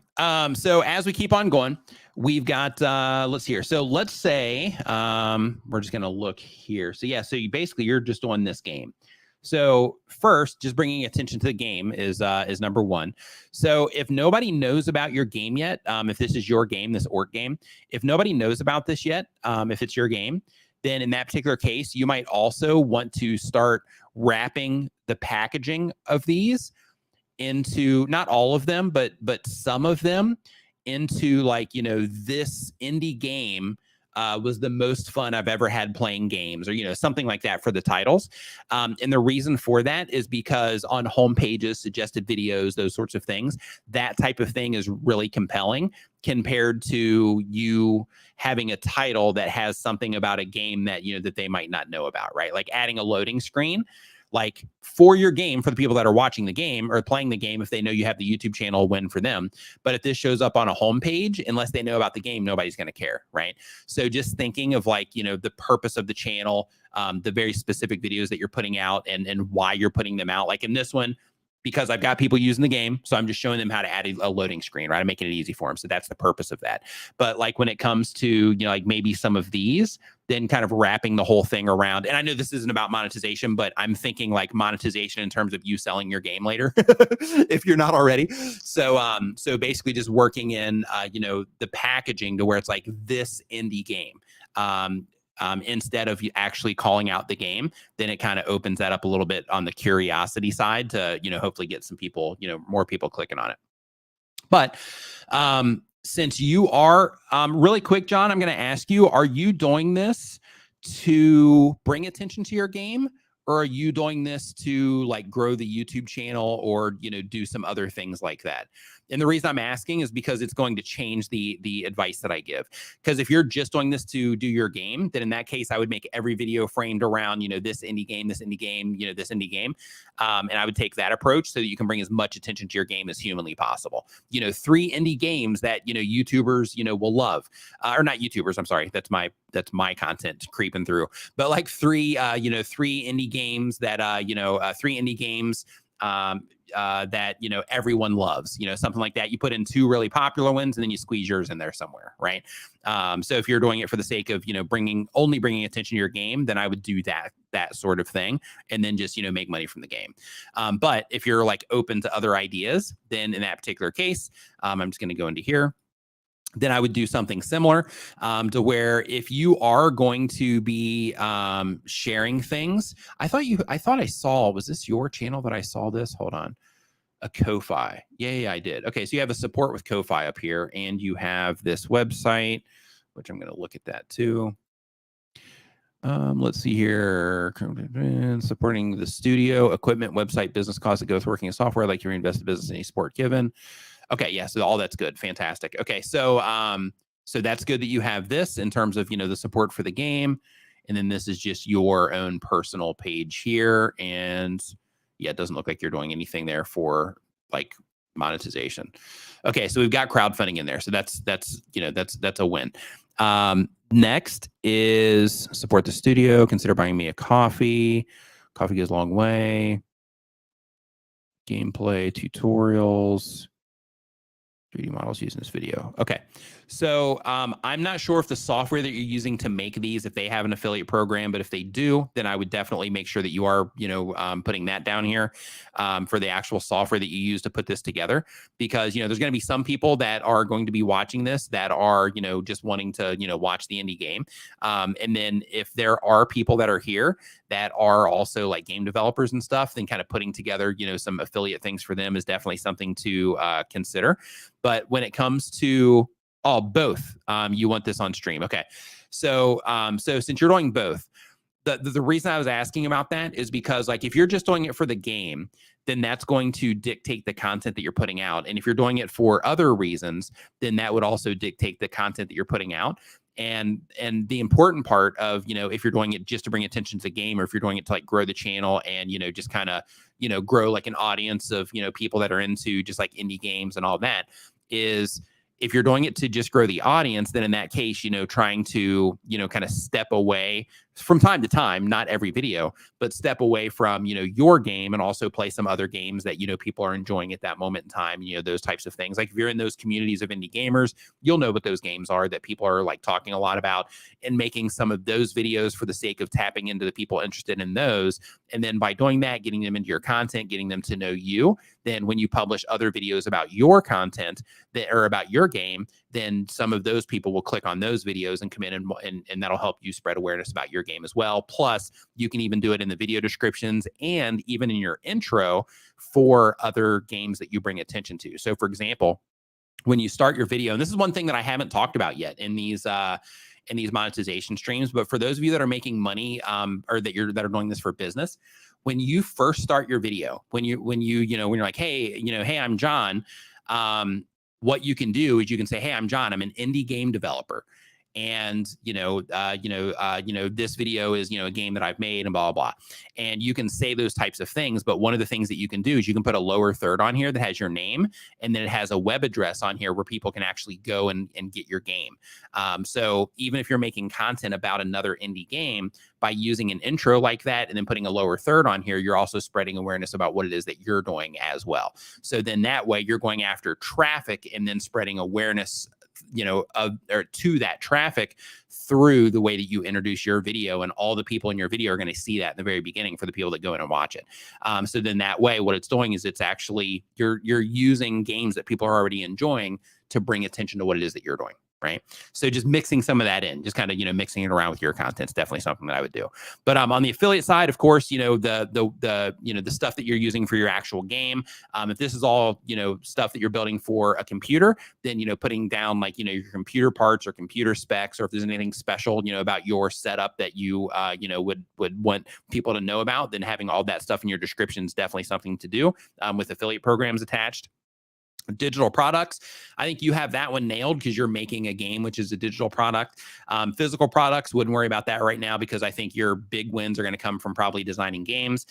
so as we keep on going, we've got, let's see here. So let's say we're just going to look here. So yeah, so you're just on this game. So first, just bringing attention to the game is number one. So if nobody knows about your game yet, if this is your game, this orc game, if nobody knows about this yet, if it's your game, then in that particular case, you might also want to start wrapping the packaging of these into, not all of them, but some of them into like, this indie game was the most fun I've ever had playing games, or, something like that for the titles. And the reason for that is because on home pages, suggested videos, those sorts of things, that type of thing is really compelling compared to you having a title that has something about a game that, that they might not know about, right? Like adding a loading screen, like for your game, for the people that are watching the game or playing the game, if they know you have the YouTube channel, win for them. But if this shows up on a homepage, unless they know about the game, nobody's going to care, right? So just thinking of like, the purpose of the channel, the very specific videos that you're putting out and why you're putting them out. Like in this one, because I've got people using the game, so I'm just showing them how to add a loading screen, right? I'm making it easy for them. So that's the purpose of that. But like when it comes to, like maybe some of these, then kind of wrapping the whole thing around. And I know this isn't about monetization, but I'm thinking like monetization in terms of you selling your game later, if you're not already. So, so basically just working in, the packaging to where it's like this indie game. Instead of actually calling out the game, then it kind of opens that up a little bit on the curiosity side to, hopefully get some people, more people clicking on it. But since you are really quick, John, I'm going to ask you, are you doing this to bring attention to your game, or are you doing this to like grow the YouTube channel or, you know, do some other things like that? And the reason I'm asking is because it's going to change the advice that I give. Because if you're just doing this to do your game, then in that case, I would make every video framed around, you know, this indie game, you know, this indie game. And I would take that approach so that you can bring as much attention to your game as humanly possible. You know, 3 indie games that, you know, YouTubers, you know, will love, or not YouTubers. I'm sorry. That's my content creeping through, but like 3, you know, 3 indie games that, you know, 3 indie games, that, you know, everyone loves, you know, something like that. You put in 2 really popular ones and then you squeeze yours in there somewhere. Right. So if you're doing it for the sake of, you know, only bringing attention to your game, then I would do that sort of thing. And then just, you know, make money from the game. But if you're like open to other ideas, then in that particular case, I'm just going to go into here. Then I would do something similar to where if you are going to be sharing things, I thought I saw, was this your channel that I saw this? Hold on. A Ko-Fi. Yeah, I did. Okay, so you have a support with Ko-Fi up here, and you have this website, which I'm going to look at that too. Let's see here. Supporting the studio, equipment, website, business costs that go with working in software, like your invested business, any support given. Okay, yeah, so all that's good. Fantastic. Okay, so so that's good that you have this in terms of, you know, the support for the game. And then this is just your own personal page here. And yeah, it doesn't look like you're doing anything there for like monetization. Okay, so we've got crowdfunding in there. So that's you know, that's a win. Next is support the studio. Consider buying me a coffee. Coffee goes a long way. Gameplay tutorials. 3D models used in this video. Okay. So I'm not sure if the software that you're using to make these, if they have an affiliate program, but if they do, then I would definitely make sure that you are, you know, putting that down here for the actual software that you use to put this together. Because, you know, there's going to be some people that are going to be watching this that are, you know, just wanting to, you know, watch the indie game. And then if there are people that are here that are also like game developers and stuff, then kind of putting together, you know, some affiliate things for them is definitely something to consider. But when it comes to both, you want this on stream. Okay. So so since you're doing both, the reason I was asking about that is because like if you're just doing it for the game, then that's going to dictate the content that you're putting out. And if you're doing it for other reasons, then that would also dictate the content that you're putting out. And the important part of, you know, if you're doing it just to bring attention to the game, or if you're doing it to like grow the channel and, you know, just kind of, you know, grow like an audience of, you know, people that are into just like indie games and all that, is if you're doing it to just grow the audience, then in that case, you know, trying to, you know, kind of step away from time to time, not every video, but step away from, you know, your game and also play some other games that, you know, people are enjoying at that moment in time, you know, those types of things. Like if you're in those communities of indie gamers, you'll know what those games are that people are like talking a lot about, and making some of those videos for the sake of tapping into the people interested in those. And then by doing that, getting them into your content, getting them to know you, then when you publish other videos about your content that are about your game, then some of those people will click on those videos and come in, and that'll help you spread awareness about your game as well. Plus, you can even do it in the video descriptions and even in your intro for other games that you bring attention to. So for example, when you start your video, and this is one thing that I haven't talked about yet in these monetization streams, but for those of you that are making money, or that are doing this for business, when you first start your video, when you're like, hey, I'm John, what you can do is you can say, hey, I'm John, I'm an indie game developer. And, this video is, a game that I've made and blah, blah, blah. And you can say those types of things. But one of the things that you can do is you can put a lower third on here that has your name. And then it has a web address on here where people can actually go and get your game. So even if you're making content about another indie game, by using an intro like that and then putting a lower third on here, you're also spreading awareness about what it is that you're doing as well. So then that way you're going after traffic and then spreading awareness, to that traffic through the way that you introduce your video, and all the people in your video are going to see that in the very beginning for the people that go in and watch it. So then that way, what it's doing is it's actually, you're using games that people are already enjoying to bring attention to what it is that you're doing. right? So just mixing some of that in, just kind of, mixing it around with your content is definitely something that I would do. But on the affiliate side, of course, the stuff that you're using for your actual game, if this is all, stuff that you're building for a computer, then, putting down like, your computer parts or computer specs, or if there's anything special, about your setup that you, would want people to know about, then having all that stuff in your description is definitely something to do with affiliate programs attached. Digital products, I think you have that one nailed because you're making a game, which is a digital product. Physical products, wouldn't worry about that right now because I think your big wins are going to come from probably designing games.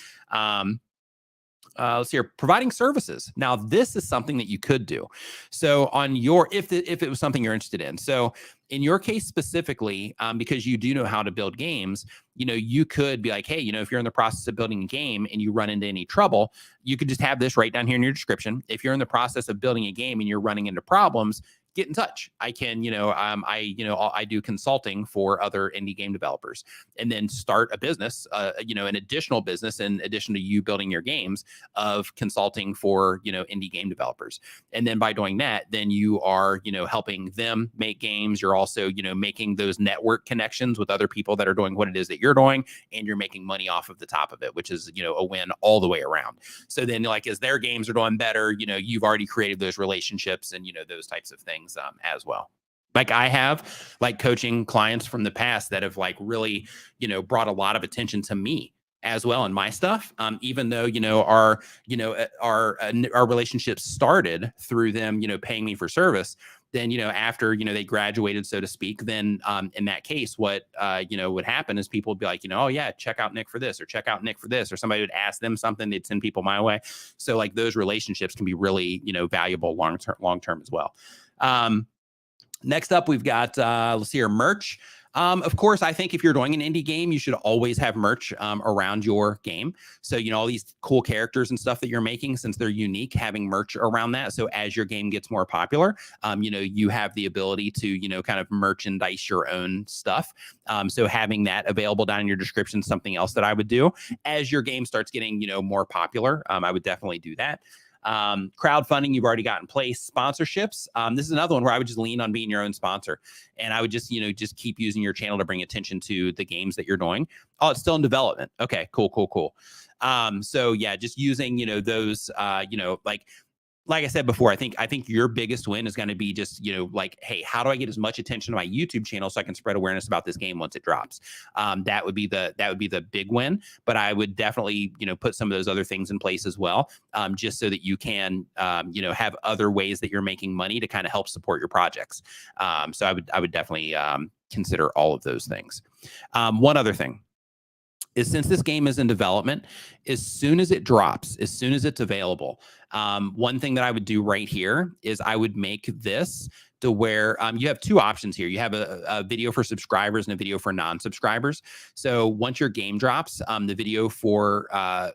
Let's see here, providing services. Now, this is something that you could do. So on your, if it was something you're interested in. So in your case specifically, because you do know how to build games, you could be like, hey, if you're in the process of building a game and you run into any trouble, you could just have this right down here in your description. If you're in the process of building a game and you're running into problems, get in touch. I can, I do consulting for other indie game developers, and then start a business, an additional business in addition to you building your games, of consulting for, indie game developers. And then by doing that, then you are, helping them make games. You're also, making those network connections with other people that are doing what it is that you're doing, and you're making money off of the top of it, which is, a win all the way around. So then, like, as their games are doing better, you've already created those relationships and, those types of things as well. Like I have like coaching clients from the past that have like really, brought a lot of attention to me as well in my stuff. Even though, our relationship started through them, paying me for service. Then, after, they graduated, so to speak, then in that case, what, would happen is people would be like, oh yeah, check out Nick for this, or check out Nick for this, or somebody would ask them something, they'd send people my way. So like those relationships can be really, valuable long-term as well. Next up, we've got, let's see here, merch. Of course, I think if you're doing an indie game, you should always have merch around your game. So, all these cool characters and stuff that you're making, since they're unique, having merch around that. So as your game gets more popular, you have the ability to, kind of merchandise your own stuff. So having that available down in your description is something else that I would do. As your game starts getting, more popular, I would definitely do that. Crowdfunding, you've already got in place. Sponsorships, this is another one where I would just lean on being your own sponsor, and I would just just keep using your channel to bring attention to the games that you're doing. Oh, it's still in development. Okay, cool. So yeah, just using those like I said before, I think your biggest win is going to be just, like, hey, how do I get as much attention to my YouTube channel so I can spread awareness about this game once it drops? That would be the big win. But I would definitely, put some of those other things in place as well, just so that you can, have other ways that you're making money to kind of help support your projects. So I would definitely consider all of those things. One other thing is, since this game is in development, as soon as it drops, as soon as it's available, one thing that I would do right here is I would make this to where you have two options here. You have a video for subscribers and a video for non-subscribers. So once your game drops, the video for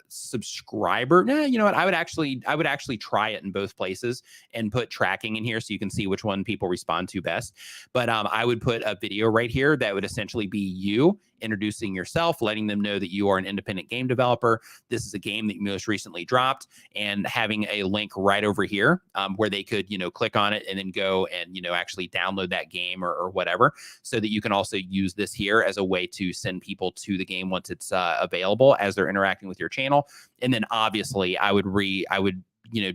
subscriber, you know what? I would actually try it in both places and put tracking in here so you can see which one people respond to best. But I would put a video right here that would essentially be you introducing yourself, letting them know that you are an independent game developer. This is a game that you most recently dropped, and having a link right over here where they could, click on it and then go and, actually download that game or whatever, so that you can also use this here as a way to send people to the game once it's available as they're interacting with your channel. And then obviously I would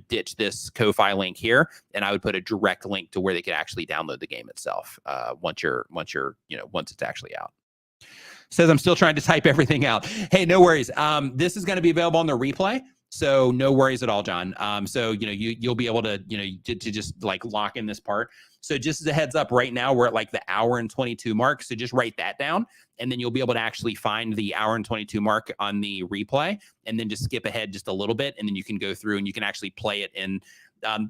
ditch this Ko-Fi link here, and I would put a direct link to where they could actually download the game itself once it's actually out. Says I'm still trying to type everything out. Hey, no worries. This is going to be available on the replay, so no worries at all, John. So you'll be able to to just like lock in this part. So just as a heads up, right now we're at like the hour and 22 mark. So just write that down, and then you'll be able to actually find the hour and 22 mark on the replay, and then just skip ahead just a little bit, and then you can go through and you can actually play it in.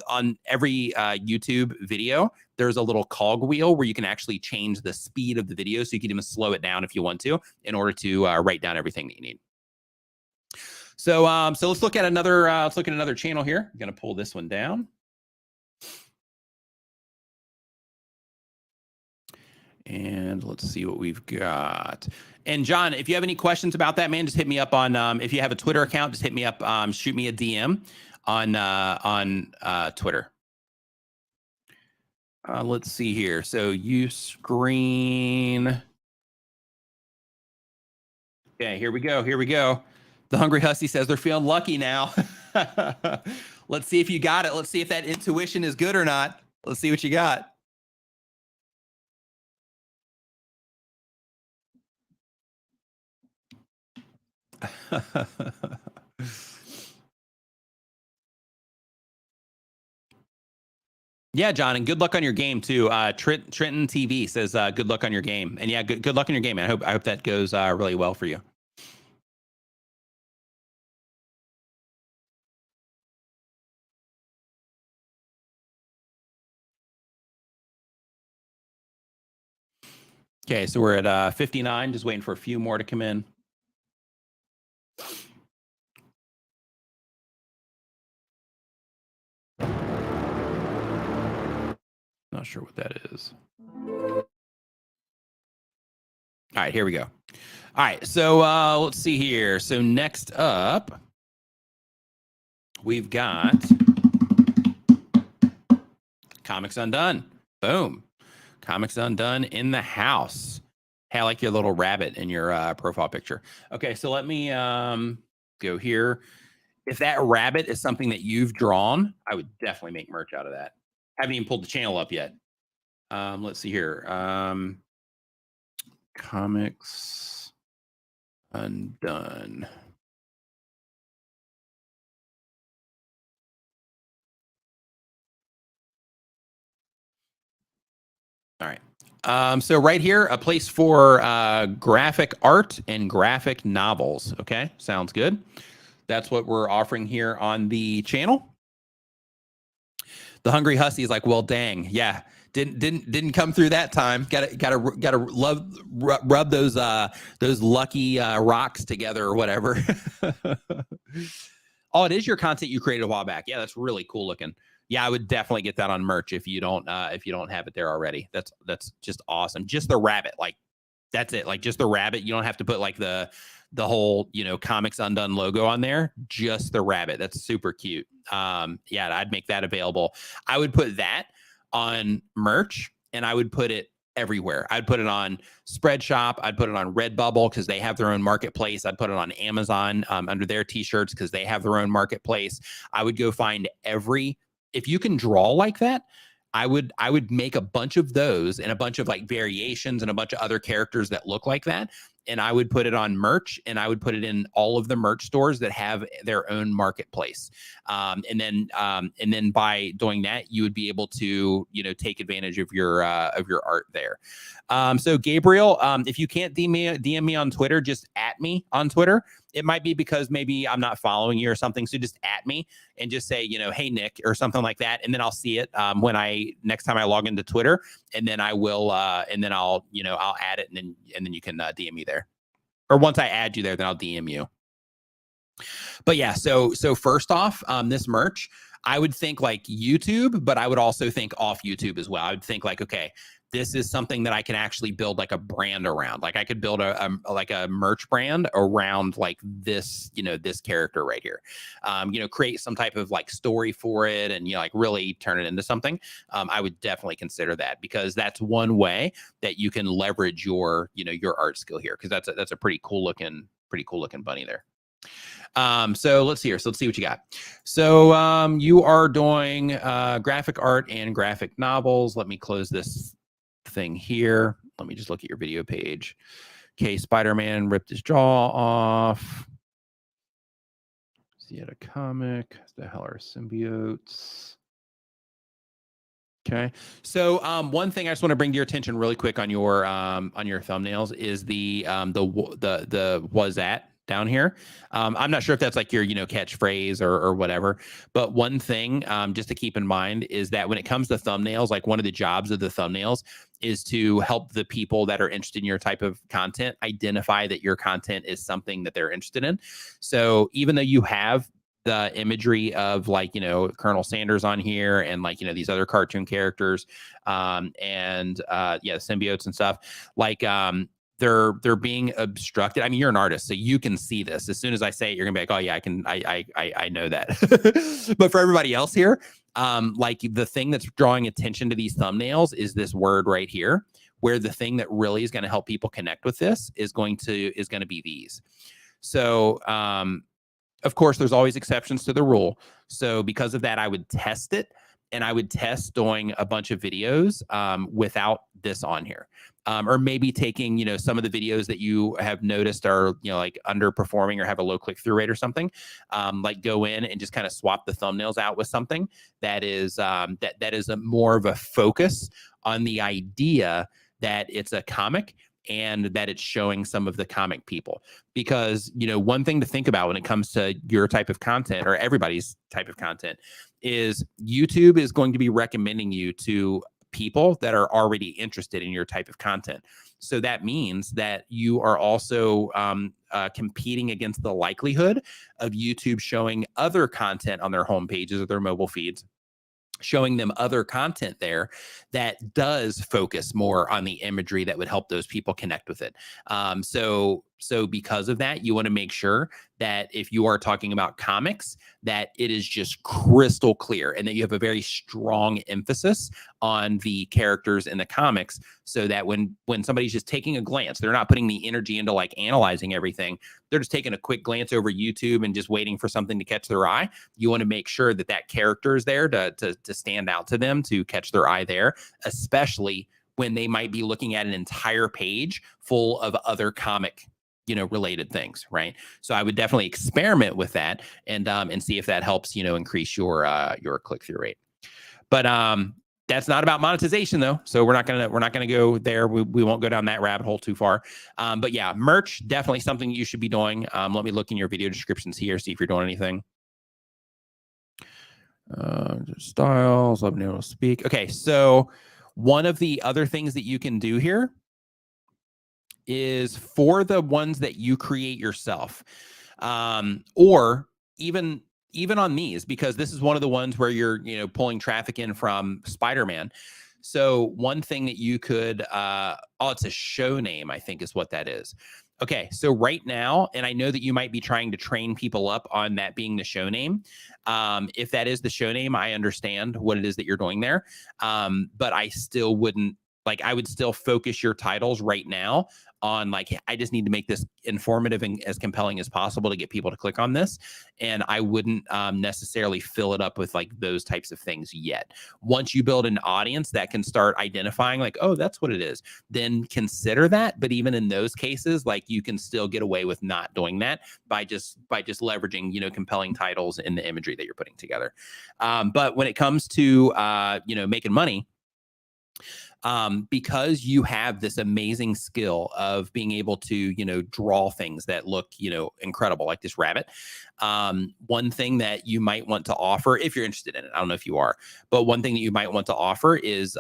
On every YouTube video, there's a little cog wheel where you can actually change the speed of the video, so you can even slow it down if you want to, in order to write down everything that you need. So let's look at another channel here. I'm gonna pull this one down. And let's see what we've got. And John, if you have any questions about that, man, just hit me up on, if you have a Twitter account, just hit me up, shoot me a DM on Twitter. Let's see here. So Uscreen. Okay, here we go. Here we go. The Hungry Hussy says they're feeling lucky now. Let's see if you got it. Let's see if that intuition is good or not. Let's see what you got. Yeah, John, and good luck on your game too. Trenton TV says good luck on your game, and yeah, good luck on your game, man. I hope that goes really well for you. Okay, so we're at 59, just waiting for a few more to come in. Not sure what that is. All right, here we go. All right, so let's see here. So next up, we've got Comics Undone. Boom. Comics Undone in the house. Hey, I like your little rabbit in your profile picture. Okay, so let me go here. If that rabbit is something that you've drawn, I would definitely make merch out of that. Haven't even pulled the channel up yet. Let's see here. Comics Undone. All right. So right here, a place for graphic art and graphic novels. Okay, sounds good. That's what we're offering here on the channel. The Hungry Hussy is like, well, dang, yeah, didn't come through that time. Gotta rub those lucky rocks together or whatever. Oh, it is your content you created a while back. Yeah, that's really cool looking. Yeah, I would definitely get that on merch if you don't have it there already. That's just awesome. Just the rabbit, like that's it. Like just the rabbit. You don't have to put like the whole Comics Undone logo on there. Just the rabbit. That's super cute. Yeah, I'd make that available. I would put that on merch, and I would put it everywhere. I'd put it on Spreadshop. I'd put it on Redbubble because they have their own marketplace. I'd put it on Amazon under their t-shirts because they have their own marketplace. I would go find if you can draw like that, I would make a bunch of those and a bunch of like variations and a bunch of other characters that look like that. And I would put it on merch, and I would put it in all of the merch stores that have their own marketplace. And then by doing that, you would be able to, take advantage of your art there. So Gabriel, if you can't DM me on Twitter, just at me on Twitter. It might be because maybe I'm not following you or something. So just at me and just say, hey, Nick, or something like that. And then I'll see it next time I log into Twitter, and then I will, and then I'll add it, and then you can DM me there. Or once I add you there, then I'll DM you. But yeah, so first off, this merch, I would think like YouTube, but I would also think off YouTube as well. I would think like, okay, this is something that I can actually build like a brand around. Like I could build a merch brand around like this, this character right here. Create some type of like story for it, and like really turn it into something. I would definitely consider that, because that's one way that you can leverage your art skill here, because that's a pretty cool looking bunny there. So let's see here. So let's see what you got. So you are doing graphic art and graphic novels. Let me close this thing here. Let me just look at your video page. Okay, Spider-Man ripped his jaw off. Is he had a comic? The hell are symbiotes? Okay, so one thing I just want to bring to your attention really quick on your thumbnails is the was that down here. I'm not sure if that's like your catchphrase or whatever, but one thing just to keep in mind is that when it comes to thumbnails, like one of the jobs of the thumbnails is to help the people that are interested in your type of content identify that your content is something that they're interested in. So even though you have the imagery of like Colonel Sanders on here, and like these other cartoon characters, and symbiotes and stuff, like they're being obstructed. I mean, you're an artist, so you can see this. As soon as I say it, you're gonna be like, oh yeah, I know that. But for everybody else here, like the thing that's drawing attention to these thumbnails is this word right here, where the thing that really is going to help people connect with this is going to be these. So of course, there's always exceptions to the rule. So because of that, I would test it, and I would test doing a bunch of videos without this on here. Or maybe taking, some of the videos that you have noticed are, like underperforming or have a low click-through rate or something, like go in and just kind of swap the thumbnails out with something that is that is a more of a focus on the idea that it's a comic and that it's showing some of the comic people. Because, one thing to think about when it comes to your type of content or everybody's type of content is YouTube is going to be recommending you to people that are already interested in your type of content. So that means that you are also competing against the likelihood of YouTube showing other content on their home pages or their mobile feeds, showing them other content there that does focus more on the imagery that would help those people connect with it. So because of that, you want to make sure that if you are talking about comics, that it is just crystal clear and that you have a very strong emphasis on the characters in the comics, so that when somebody's just taking a glance, they're not putting the energy into like analyzing everything. They're just taking a quick glance over YouTube and just waiting for something to catch their eye. You want to make sure that that character is there to stand out to them, to catch their eye there, especially when they might be looking at an entire page full of other comic related things, right? So I would definitely experiment with that and see if that helps, increase your click-through rate. But that's not about monetization though. So we're not gonna go there. We won't go down that rabbit hole too far. But yeah, merch, definitely something you should be doing. Let me look in your video descriptions here, see if you're doing anything. Styles, let me know to speak. Okay, so one of the other things that you can do here is for the ones that you create yourself, or even on these, because this is one of the ones where you're pulling traffic in from Spider-Man. So one thing that you could it's a show name, I think is what that is. Okay, so right now, and I know that you might be trying to train people up on that being the show name. If that is the show name, I understand what it is that you're doing there, but I still wouldn't, like, I would still focus your titles right now on like, I just need to make this informative and as compelling as possible to get people to click on this. And I wouldn't necessarily fill it up with like those types of things yet. Once you build an audience that can start identifying like, oh, that's what it is, then consider that. But even in those cases, like you can still get away with not doing that by just leveraging, compelling titles in the imagery that you're putting together. But when it comes to, making money, because you have this amazing skill of being able to, draw things that look, incredible, like this rabbit. One thing that you might want to offer, if you're interested in it, I don't know if you are, but one thing that you might want to offer is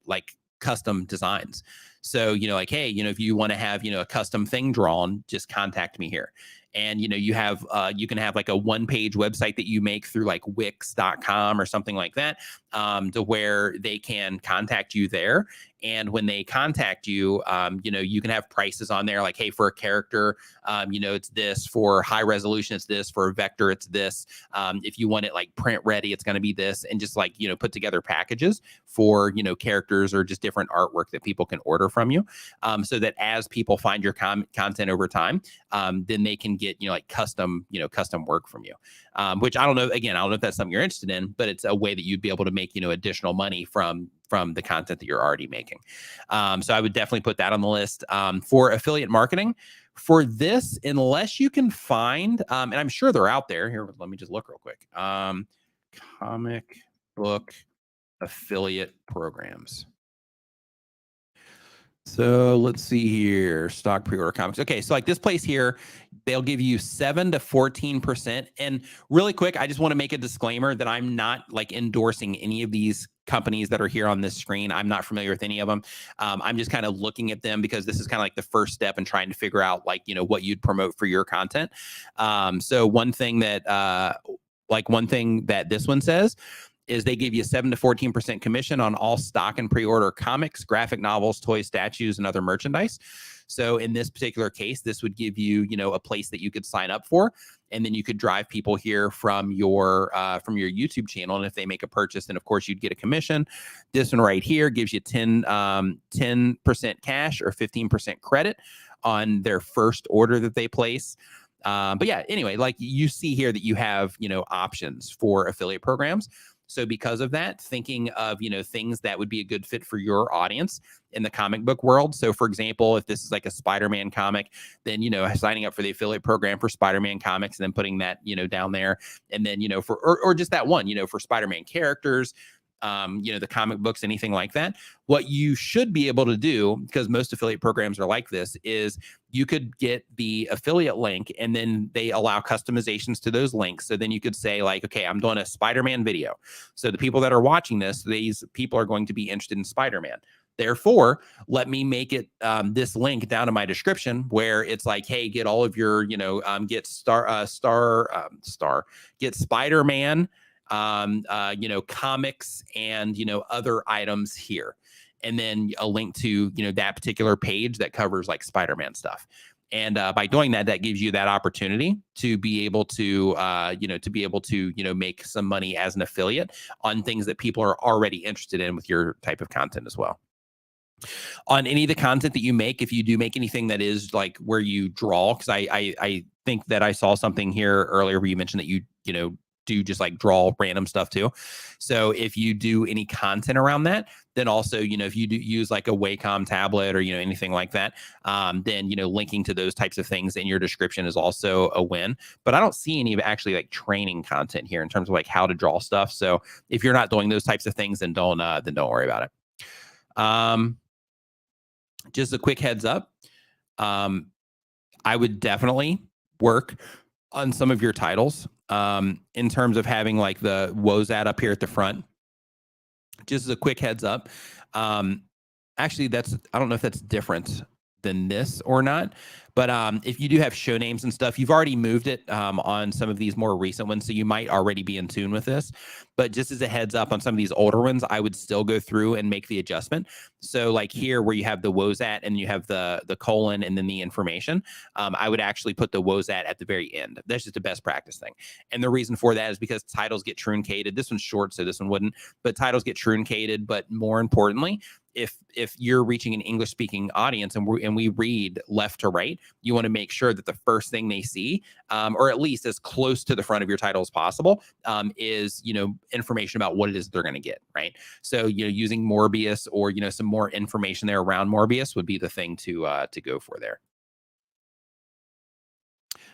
like custom designs. So, like, hey, if you want to have, a custom thing drawn, just contact me here. And, you can have like a one-page website that you make through like Wix.com or something like that, to where they can contact you there. And when they contact you, you can have prices on there like, hey, for a character, it's this, for high resolution, it's this, for a vector, it's this. If you want it like print ready, it's going to be this, and just like, put together packages for, characters or just different artwork that people can order from you. So that as people find your content over time, then they can get, like custom work from you, which I don't know if that's something you're interested in, but it's a way that you'd be able to make, additional money from the content that you're already making. So I would definitely put that on the list. For affiliate marketing, for this, unless you can find, and I'm sure they're out there here, let me just look real quick. Comic book affiliate programs. So let's see here. Stock pre-order comics. Okay, so like this place here, they'll give you 7 to 14%. And really quick, I just want to make a disclaimer that I'm not like endorsing any of these companies that are here on this screen. I'm not familiar with any of them. I'm just kind of looking at them because this is kind of like the first step in trying to figure out like, what you'd promote for your content. So one thing that this one says is they give you 7 to 14% commission on all stock and pre-order comics, graphic novels, toys, statues, and other merchandise. So in this particular case, this would give you, a place that you could sign up for, and then you could drive people here from your YouTube channel. And if they make a purchase, then of course you'd get a commission. This one right here gives you 10% cash or 15% credit on their first order that they place. But yeah, anyway, like you see here that you have, options for affiliate programs. So because of that, thinking of, things that would be a good fit for your audience in the comic book world. So for example, if this is like a Spider-Man comic, then, signing up for the affiliate program for Spider-Man comics and then putting that, down there. And then, or just that one, for Spider-Man characters, the comic books, anything like that. What you should be able to do, because most affiliate programs are like this, is you could get the affiliate link and then they allow customizations to those links. So then you could say like, okay, I'm doing a Spider-Man video. So the people that are watching this, these people are going to be interested in Spider-Man. Therefore, let me make it this link down in my description where it's like, hey, get all of your, get get Spider-Man, comics and, other items here. And then a link to, that particular page that covers like Spider-Man stuff. And by doing that, that gives you that opportunity to be able to, make some money as an affiliate on things that people are already interested in with your type of content as well. On any of the content that you make, if you do make anything that is like where you draw, because I think that I saw something here earlier where you mentioned that you do just like draw random stuff too. So if you do any content around that, then also, if you do use like a Wacom tablet or, anything like that, then, linking to those types of things in your description is also a win. But I don't see any of actually like training content here in terms of like how to draw stuff. So if you're not doing those types of things, then don't worry about it. Just a quick heads up. I would definitely work on some of your titles in terms of having like the WOZAT up here at the front. Just as a quick heads up. Actually, I don't know if that's different than this or not, but if you do have show names and stuff, you've already moved it on some of these more recent ones, so you might already be in tune with this. But just as a heads up on some of these older ones, I would still go through and make the adjustment. So like here where you have the WOZAT and you have the colon and then the information, I would actually put the WOZAT at the very end. That's just a best practice thing. And the reason for that is because titles get truncated. This one's short, so this one wouldn't, but titles get truncated. But more importantly, if you're reaching an English speaking audience and we read left to right, you want to make sure that the first thing they see, or at least as close to the front of your title as possible, is, information about what it is they're going to get, right? So, using Morbius or, some more information there around Morbius would be the thing to go for there.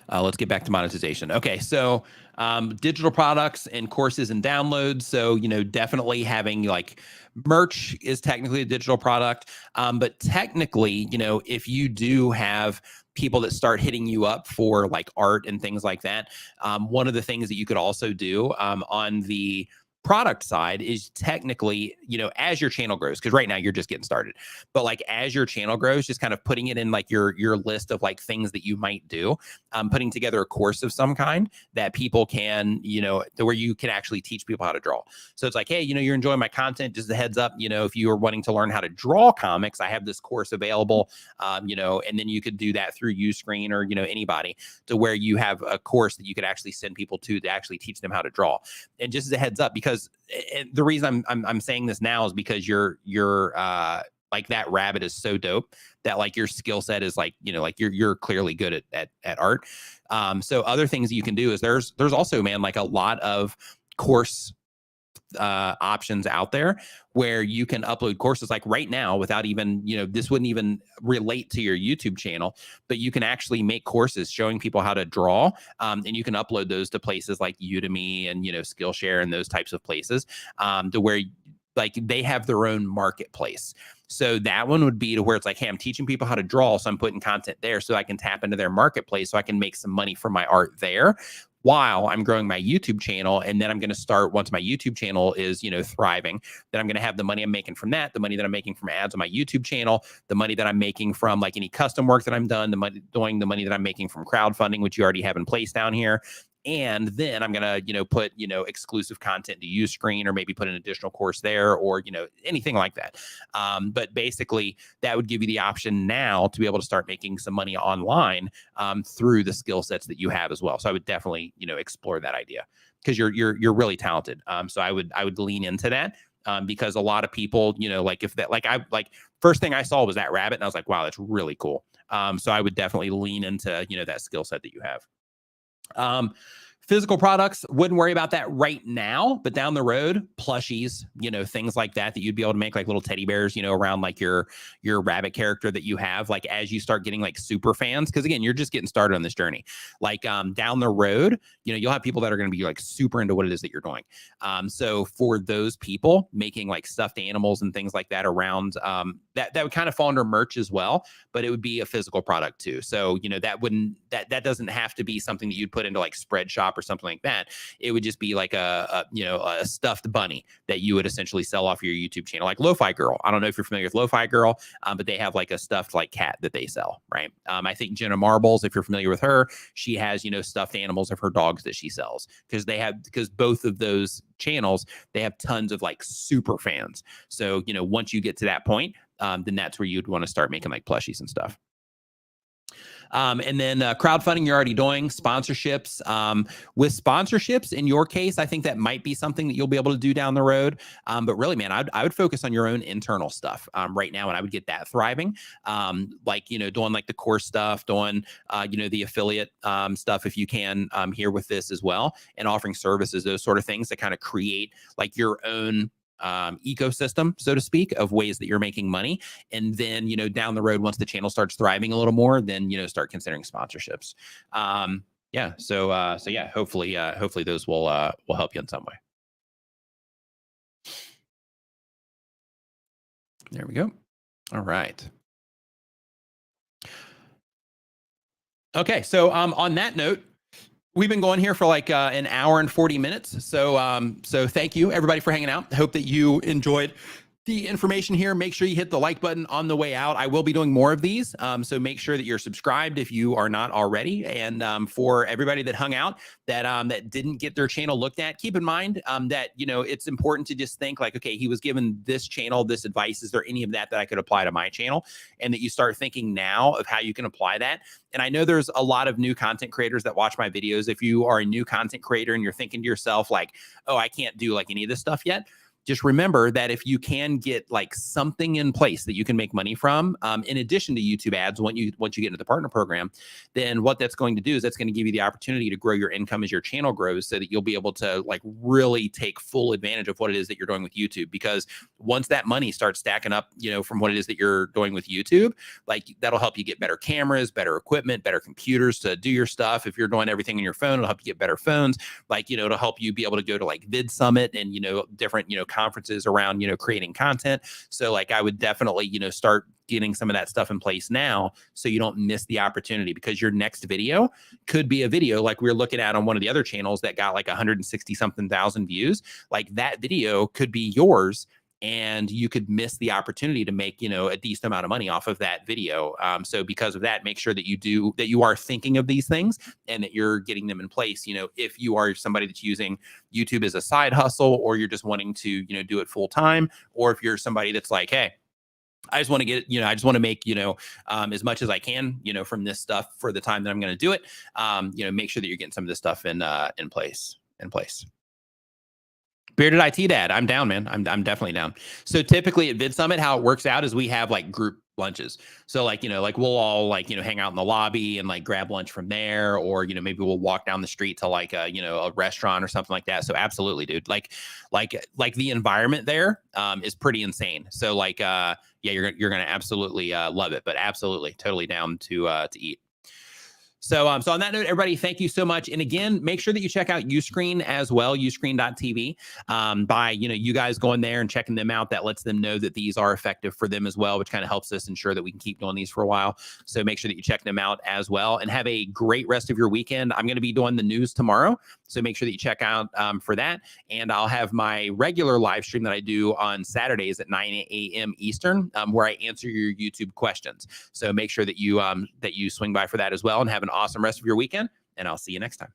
Let's get back to monetization. Okay, so digital products and courses and downloads. So, definitely having like merch is technically a digital product. But technically, if you do have people that start hitting you up for like art and things like that, one of the things that you could also do on the product side is technically, as your channel grows, because right now you're just getting started, but like as your channel grows, just kind of putting it in like your list of like things that you might do, putting together a course of some kind that people can, where you can actually teach people how to draw. So it's like, hey, you're enjoying my content, just a heads up, if you are wanting to learn how to draw comics, I have this course available, and then you could do that through Uscreen or, anybody, to where you have a course that you could actually send people to actually teach them how to draw. And just as a heads up, because the reason I'm saying this now is because you're like that rabbit is so dope that like your skill set is like, like you're clearly good at art. So other things that you can do is there's also, man, like a lot of course options out there where you can upload courses like right now without even, this wouldn't even relate to your YouTube channel, but you can actually make courses showing people how to draw. And you can upload those to places like Udemy and, Skillshare and those types of places to where like they have their own marketplace. So that one would be to where it's like, hey, I'm teaching people how to draw, so I'm putting content there so I can tap into their marketplace so I can make some money from my art there while I'm growing my YouTube channel. And then I'm going to start, once my YouTube channel is, thriving, then I'm going to have the money I'm making from that, the money that I'm making from ads on my YouTube channel, the money that I'm making from like any custom work that I'm done, the money that I'm making from crowdfunding, which you already have in place down here. and then I'm gonna, put, exclusive content to Uscreen, or maybe put an additional course there, or, anything like that. But basically that would give you the option now to be able to start making some money online through the skill sets that you have as well. So I would definitely, explore that idea, because you're really talented. So I would lean into that. Because a lot of people, first thing I saw was that rabbit, and I was like, wow, that's really cool. So I would definitely lean into, that skill set that you have. Physical products, wouldn't worry about that right now, but down the road, plushies, things like that you'd be able to make, like little teddy bears, around like your rabbit character that you have, like as you start getting like super fans. Cause again, you're just getting started on this journey. Like down the road, you'll have people that are going to be like super into what it is that you're doing. So for those people, making like stuffed animals and things like that around that would kind of fall under merch as well, but it would be a physical product too. So, that doesn't have to be something that you'd put into like Spreadshop or something like that. It would just be like a stuffed bunny that you would essentially sell off your YouTube channel, like Lo-Fi Girl. I don't know if you're familiar with Lo-Fi Girl, but they have like a stuffed like cat that they sell, right? I think Jenna Marbles, if you're familiar with her, she has, stuffed animals of her dogs that she sells, because both of those channels, they have tons of like super fans. So, once you get to that point, then that's where you'd want to start making like plushies and stuff. And then crowdfunding, you're already doing sponsorships. With sponsorships, in your case, I think that might be something that you'll be able to do down the road. But really, man, I would focus on your own internal stuff right now, and I would get that thriving. Doing like the course stuff, doing, the affiliate stuff if you can here with this as well, and offering services, those sort of things that kind of create like your own ecosystem, so to speak, of ways that you're making money. And then, down the road, once the channel starts thriving a little more, then, start considering sponsorships. Hopefully those will help you in some way. There we go. All right. Okay. So, on that note, we've been going here for like an hour and 40 minutes. So thank you everybody for hanging out. Hope that you enjoyed the information here. Make sure you hit the like button on the way out. I will be doing more of these. So make sure that you're subscribed if you are not already. And for everybody that hung out that didn't get their channel looked at, keep in mind that, it's important to just think like, okay, he was given this channel, this advice. Is there any of that I could apply to my channel? And that you start thinking now of how you can apply that. And I know there's a lot of new content creators that watch my videos. If you are a new content creator and you're thinking to yourself like, oh, I can't do like any of this stuff yet, just remember that if you can get like something in place that you can make money from, in addition to YouTube ads, once you get into the partner program, then what that's going to do is that's going to give you the opportunity to grow your income as your channel grows, so that you'll be able to like really take full advantage of what it is that you're doing with YouTube. Because once that money starts stacking up, from what it is that you're doing with YouTube, like that'll help you get better cameras, better equipment, better computers to do your stuff. If you're doing everything on your phone, it'll help you get better phones. Like, it'll help you be able to go to like Vid Summit and, different, conferences around, creating content. So like, I would definitely, start getting some of that stuff in place now, so you don't miss the opportunity, because your next video could be a video like we were looking at on one of the other channels that got like 160 something thousand views. Like that video could be yours, and you could miss the opportunity to make, a decent amount of money off of that video. So because of that, make sure that you are thinking of these things and that you're getting them in place. If you are somebody that's using YouTube as a side hustle, or you're just wanting to, do it full time, or if you're somebody that's like, hey, I just want to get, I just want to make, as much as I can, from this stuff for the time that I'm going to do it. Make sure that you're getting some of this stuff in place. Bearded IT Dad, I'm down, man. I'm definitely down. So typically at Vid Summit, how it works out is we have like group lunches. So like, like we'll all like, hang out in the lobby and like grab lunch from there, or, maybe we'll walk down the street to like a, a restaurant or something like that. So absolutely, dude. Like the environment there is pretty insane. So like, you're going to absolutely love it, but absolutely totally down to eat. So on that note, everybody, thank you so much. And again, make sure that you check out Uscreen as well, uscreen.tv. By, you guys going there and checking them out, that lets them know that these are effective for them as well, which kind of helps us ensure that we can keep doing these for a while. So make sure that you check them out as well, and have a great rest of your weekend. I'm going to be doing the news tomorrow, so make sure that you check out for that. And I'll have my regular live stream that I do on Saturdays at 9 a.m. Eastern, where I answer your YouTube questions. So make sure that you swing by for that as well, and have an awesome rest of your weekend, and I'll see you next time.